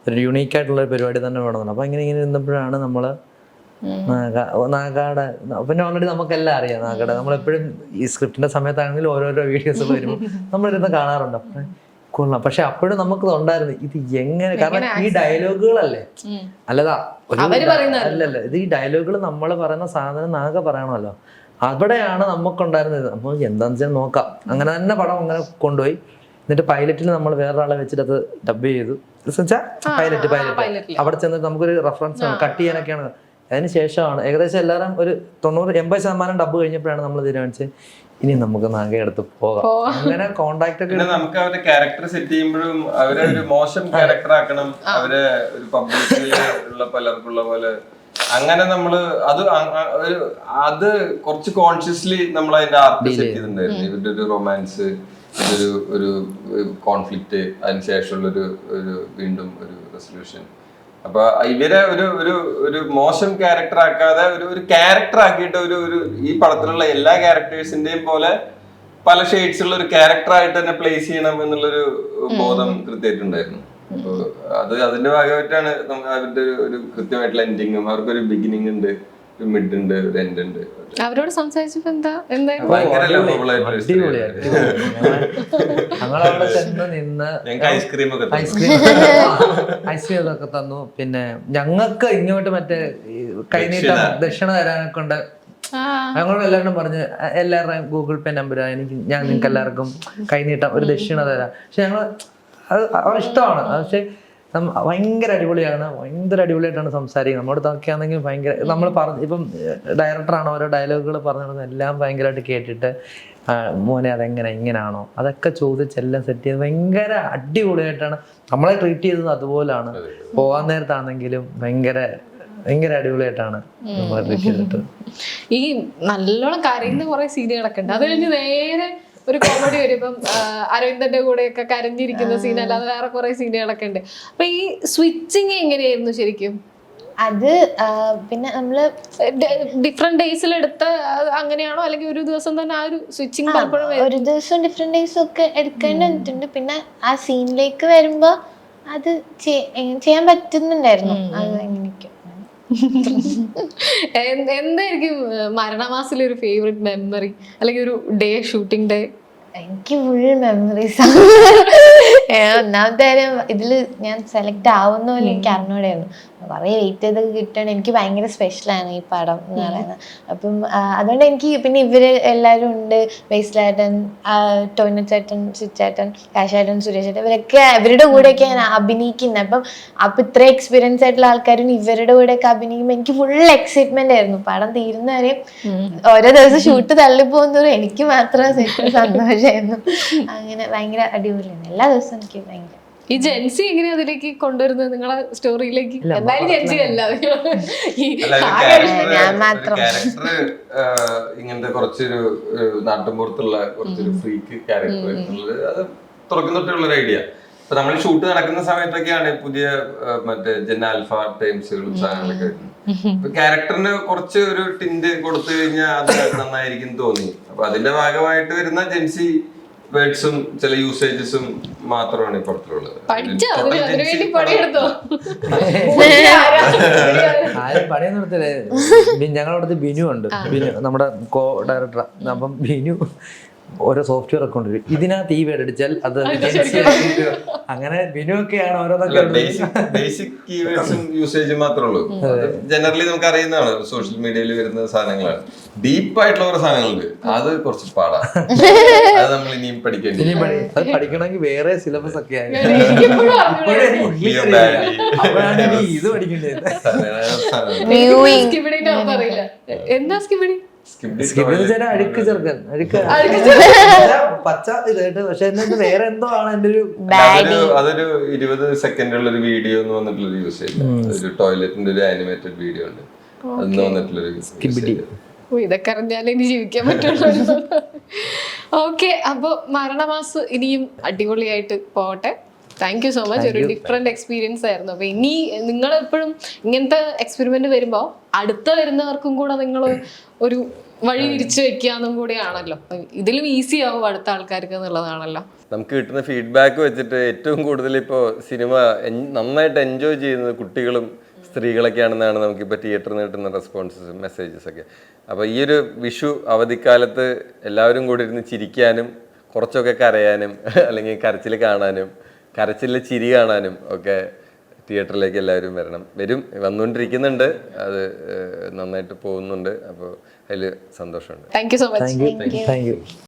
ഒരു യുണീക്ക് ആയിട്ടുള്ള ഒരു പരിപാടി തന്നെ വേണമെന്നുണ്ട്. അപ്പൊ ഇങ്ങനെ ഇരുന്നപ്പോഴാണ് നമ്മള് നാഗാടെ, പിന്നെ ഓൾറെഡി നമുക്കെല്ലാം അറിയാം നാഗാടെ. നമ്മളെപ്പോഴും ഈ സ്ക്രിപ്റ്റിന്റെ സമയത്താണെങ്കിലും ഓരോരോ വീഡിയോസ് വരുമ്പോൾ നമ്മളിരുന്ന് കാണാറുണ്ട്. കൊള്ളാം. പക്ഷെ അപ്പോഴും നമുക്ക് ഉണ്ടായിരുന്നു ഇത് എങ്ങനെ, കാരണം ഈ ഡയലോഗുകളല്ലേ, അല്ലതാ അല്ലല്ല ഇത് ഈ ഡയലോഗുകൾ നമ്മൾ പറയുന്ന സാധനം നാഗ പറയണമല്ലോ. അവിടെയാണ് നമുക്കുണ്ടായിരുന്നത്. അപ്പോൾ എന്താണെന്ന് വെച്ചാൽ നോക്കാം, അങ്ങനെ തന്നെ പടം അങ്ങനെ കൊണ്ടുപോയി. എന്നിട്ട് പൈലറ്റിൽ നമ്മൾ വേറൊരാളെ വെച്ചിട്ട് അത് ഡബ് ചെയ്തു. പൈലറ്റ് അവിടെ ചെന്നിട്ട് നമുക്കൊരു റെഫറൻസ് കട്ട് ചെയ്യാനൊക്കെയാണ്. അതിന് ശേഷമാണ് ഏകദേശം എല്ലാവരും ഒരു 90-80% ഡബ് കഴിഞ്ഞപ്പോഴാണ് നമ്മൾ തീരുമാനിച്ചത് ഇനി നമുക്ക് നാഗയെടുത്ത് പോകാം. അങ്ങനെ കോണ്ടാക്ട് ഒക്കെ നമുക്ക് അവരുടെ ക്യാരക്ടർ സെറ്റ് ചെയ്യുമ്പോഴും അവരെ ഒരു മോശം ക്യാരക്ടർ ആക്കണം, അവരെ ഒരു പബ്ലിക്കിൽ ഉള്ള പലർക്കുള്ള പോലെ അങ്ങനെ നമ്മള് അത് കുറച്ച് കോൺഷ്യസ്ലി നമ്മൾ അതിന്റെ ആർട്ട് സെറ്റ് ചെയ്തിട്ടുണ്ടായിരുന്നു. ഇവരുടെ ഒരു റൊമാൻസ്, ഒരു കോൺഫ്ലിക്റ്റ്, അതിനുശേഷമുള്ള ഒരു വീണ്ടും ഒരു റെസൊല്യൂഷൻ. അപ്പൊ ഇവരെ ഒരു മോശം ക്യാരക്ടർ ആക്കാതെ ഒരു ക്യാരക്ടർ ആക്കിയിട്ട് ഒരു ഈ പടത്തിലുള്ള എല്ലാ ക്യാരക്ടേഴ്സിന്റെയും പോലെ പല ഷെയ്ഡ്സ് ഉള്ള ഒരു ക്യാരക്ടർ ആയിട്ട് തന്നെ പ്ലേസ് ചെയ്യണം എന്നുള്ളൊരു ബോധം കൃത്യമായിട്ടുണ്ടായിരുന്നു. അപ്പൊ അതിന്റെ ഭാഗമായിട്ടാണ് അവരുടെ ഒരു കൃത്യമായിട്ടുള്ള എൻഡിങ്ങും, അവർക്കൊരു ബിഗിനിങ് ഉണ്ട്, ഒരു മിഡ് ഉണ്ട്, ഒരു എൻഡ് ഉണ്ട്. അവരോട് സംസാരിച്ചപ്പോ എന്തായിരുന്നു? ഭയങ്കര lovable ആയിട്ടുള്ള ഒരു story അടിപൊളിയായിട്ട് ഞങ്ങളവിടെ ചെന്ന് നിന്ന് ഞങ്ങൾക്ക് ഐസ്ക്രീം ഒക്കെ തന്നു. ഐസ്ക്രീം ഒക്കെ തന്നു. പിന്നെ ഞങ്ങൾക്ക് ഇങ്ങോട്ട് മറ്റേ കൈനീട്ടം ദക്ഷിണ തരാനൊക്കെ ഉണ്ട്. ഞങ്ങളോട് എല്ലാവരും പറഞ്ഞ് എല്ലാവരുടെയും ഗൂഗിൾ പേ നമ്പർ ഞാൻ നിങ്ങൾക്ക് എല്ലാവർക്കും കൈനീട്ടം ഒരു ദക്ഷിണ തരാം. പക്ഷെ ഞങ്ങൾ അത് ഇഷ്ടമാണ്. പക്ഷെ ഭയങ്കര അടിപൊളിയാണ്, ഭയങ്കര അടിപൊളിയായിട്ടാണ് സംസാരിക്കുന്നത്. നമ്മുടെ ഇതൊക്കെയാണെങ്കിൽ ഭയങ്കര നമ്മൾ ഇപ്പം ഡയറക്ടറാണ് ഓരോ ഡയലോഗുകൾ പറഞ്ഞത് എല്ലാം ഭയങ്കരമായിട്ട് കേട്ടിട്ട് മോനെ അതെങ്ങനെ ഇങ്ങനെയാണോ അതൊക്കെ ചോദിച്ചെല്ലാം സെറ്റ് ചെയ്ത് ഭയങ്കര അടിപൊളിയായിട്ടാണ് നമ്മളെ ട്രീറ്റ് ചെയ്തത്. അതുപോലാണ് പോകാൻ നേരത്താണെങ്കിലും ഭയങ്കര അടിപൊളിയായിട്ടാണ് ട്രീറ്റ് ചെയ്തിട്ട്. ഈ നല്ലോണം കരയുന്ന കുറെ സീനുകളൊക്കെ ഉണ്ട്. അത് കഴിഞ്ഞ് നേരെ ഒരു കോമഡി വരും. ഇപ്പം അരവിന്ദന്റെ കൂടെയൊക്കെ കരഞ്ഞിരിക്കുന്ന സീൻ അല്ലാതെ വേറെ കുറെ സീനുകളൊക്കെ ഉണ്ട്. അപ്പൊ ഈ സ്വിച്ചിങ് എങ്ങനെയായിരുന്നു ശരിക്കും? അത് പിന്നെ നമ്മള് ഡിഫറെന്റ് ഡേയ്സിൽ എടുത്ത അങ്ങനെയാണോ, അല്ലെങ്കിൽ ഒരു ദിവസം തന്നെ ആ ഒരു സ്വിച്ചിങ് പലപ്പോഴും ഒരു ദിവസം ഡിഫറെന്റ് ഡേയ്സും ഒക്കെ എടുക്കേണ്ടി വന്നിട്ടുണ്ട്. പിന്നെ ആ സീനിലേക്ക് വരുമ്പോ അത് ചെയ്യാൻ പറ്റുന്നുണ്ടായിരുന്നു. അത് എങ്ങനെയൊക്കെ എന്തായിരിക്കും മരണമാസത്തിലെ ഒരു ഫേവറേറ്റ് മെമ്മറി, അല്ലെങ്കിൽ ഒരു ഡേ, ഷൂട്ടിംഗ് ഡേ? എനിക്ക് ഫുൾ മെമ്മറീസ് ആണ്. ഒന്നാമത്തെ കാര്യം ഇതില് ഞാൻ സെലക്ട് ആവുന്ന പോലെ എനിക്ക് അറിഞ്ഞൂടായിരുന്നു. കുറെ വെയിറ്റ് ചെയ്ത് കിട്ടണം. എനിക്ക് ഭയങ്കര സ്പെഷ്യലാണ് ഈ പടം എന്ന് പറയുന്നത്. അപ്പം അതുകൊണ്ട് എനിക്ക് പിന്നെ ഇവര് എല്ലാവരും ഉണ്ട്, ബേസിലേട്ടൻ, ടോയിനോ ചേട്ടൻ, സിച്ചേട്ടൻ, കാശേട്ടൻ, സുരേഷ് ചേട്ടൻ, ഇവരുടെ കൂടെയൊക്കെ ഞാൻ അഭിനയിക്കുന്നത്. അപ്പൊ ഇത്ര എക്സ്പീരിയൻസ് ആയിട്ടുള്ള ആൾക്കാരും ഇവരുടെ കൂടെയൊക്കെ അഭിനയിക്കുമ്പോൾ എനിക്ക് ഫുൾ എക്സൈറ്റ്മെന്റ് ആയിരുന്നു. പടം തീരുന്നവരെ ഓരോ ദിവസം ഷൂട്ട് തള്ളിപ്പോകുന്നതും എനിക്ക് മാത്രം സന്തോഷമായിരുന്നു. അങ്ങനെ ഭയങ്കര അടിപൊളിയാണ് എല്ലാ ദിവസവും. എനിക്ക് ഭയങ്കര ഈ ജെൻസി എങ്ങനെയാ അതിലേക്ക് കൊണ്ടുവരുന്നത് നിങ്ങളെ സ്റ്റോറിയിലേക്ക്? എന്തായാലും ജെൻസി അല്ല, ഞാൻ മാത്രം. ക്യാരക്ടർ ഇങ്ങനത്തെ കുറച്ചൊരു നാട്ടിൻപുറത്തുള്ള കുറച്ചൊരു ഫ്രീക്ക് ക്യാരക്ടർ എന്നുള്ളത് അത് തുറക്കുന്ന തൊട്ടുള്ള ഒരു ഐഡിയ. അപ്പൊ നമ്മൾ ഷൂട്ട് നടക്കുന്ന സമയത്തൊക്കെയാണ് പുതിയ മറ്റേ ജെൻ ആൽഫ ടൈംസുകളും സാധനങ്ങളൊക്കെ വരുന്നത്. അപ്പൊ ക്യാരക്ടറിന് കുറച്ച് ഒരു ടിന്റ് കൊടുത്തു കഴിഞ്ഞാൽ അത് നന്നായിരിക്കും തോന്നി. അപ്പൊ അതിന്റെ ഭാഗമായിട്ട് വരുന്ന ജെൻസി വേർഡ്സും ചില യൂസേജസും മാത്രമാണ് ഈ പടത്തിലുള്ളത്. ആരും പണിയൊന്നും എടുത്തില്ലേ. ഞങ്ങളവിടുത്തെ ബിനു ഉണ്ട്, ബിനു നമ്മുടെ കോ ഡയറക്ടർ. അപ്പം ബിനു ഓരോ സോഫ്റ്റ്വെയർ ഒക്കെ കൊണ്ടുവരും, ഇതിനകത്ത് ഈ വേർഡ് അടിച്ചാൽ അത് അങ്ങനെ ബിനു ഒക്കെയാണ് ഓരോന്നൊക്കെ. ബേസിക് കീവേഡ്സും യൂസേജും മാത്രമേ ഉള്ളൂ. ജനറലി നമുക്ക് അറിയുന്നതാണ്, സോഷ്യൽ മീഡിയയിൽ വരുന്ന സാധനങ്ങളാണ്. ഡീപ്പായിട്ടുള്ള ഓരോ സാധനങ്ങളുണ്ട്, അത് കുറച്ച് പാടാണ്. അത് നമ്മൾ ഇനിയും പഠിക്കേണ്ടി. അത് പഠിക്കണമെങ്കിൽ വേറെ സിലബസ് ഒക്കെ ആയി ഇത് പഠിക്കേണ്ടത്. അഴുക്ക് ചെറുക്കൻ, പച്ച ഇതായിട്ട്. പക്ഷെ എന്നിട്ട് വേറെ എന്തോ ആണ് എന്റെ ഒരു അതൊരു 20 സെക്കൻഡുള്ള ഒരു വീഡിയോ എന്ന് വന്നിട്ടുള്ളൊരു യൂസേജ്. ഒരു ടോയ്ലറ്റിന്റെ ഒരു ആനിമേറ്റഡ് വീഡിയോ ഉണ്ട്, അന്ന് വന്നിട്ടുള്ളൊരു. ഇതൊക്കെ അറിഞ്ഞാലേ ഇനി ജീവിക്കാൻ പറ്റുള്ളൂ. ഓക്കെ, അപ്പൊ മരണമാസ് ഇനിയും അടിപൊളിയായിട്ട് പോട്ടെ. Thank you so much. ഒരു ഡിഫറെന്റ് എക്സ്പീരിയൻസ് ആയിരുന്നു. അപ്പൊ ഇനി നിങ്ങൾ എപ്പോഴും ഇങ്ങനത്തെ എക്സ്പെരിമെന്റ് വരുമ്പോ അടുത്ത വരുന്നവർക്കും കൂടെ നിങ്ങൾ ഒരു വഴി തിരിച്ചു വെക്കാന്നും കൂടെയാണല്ലോ. ഇതിലും ഈസി ആവും അടുത്ത ആൾക്കാർക്ക് എന്നുള്ളതാണല്ലോ. നമുക്ക് കിട്ടുന്ന ഫീഡ്ബാക്ക് വെച്ചിട്ട് ഏറ്റവും കൂടുതൽ ഇപ്പോൾ സിനിമ നന്നായിട്ട് എൻജോയ് ചെയ്യുന്നത് കുട്ടികളും സ്ത്രീകളൊക്കെയാണെന്നാണ് നമുക്കിപ്പോൾ തിയേറ്ററിൽ നിന്ന് കിട്ടുന്ന റെസ്പോൺസസ്, മെസ്സേജസ് ഒക്കെ. അപ്പോൾ ഈ ഒരു വിഷു അവധിക്കാലത്ത് എല്ലാവരും കൂടി ഇരുന്ന് ചിരിക്കാനും കുറച്ചൊക്കെ കരയാനും അല്ലെങ്കിൽ കരച്ചിൽ കാണാനും കരച്ചിലെ ചിരി കാണാനും ഒക്കെ തിയേറ്ററിലേക്ക് എല്ലാവരും വന്നുകൊണ്ടിരിക്കുന്നുണ്ട്. അത് നന്നായിട്ട് പോകുന്നുണ്ട്. അപ്പോൾ അതിൽ സന്തോഷമുണ്ട്. Thank you so much. Thank you.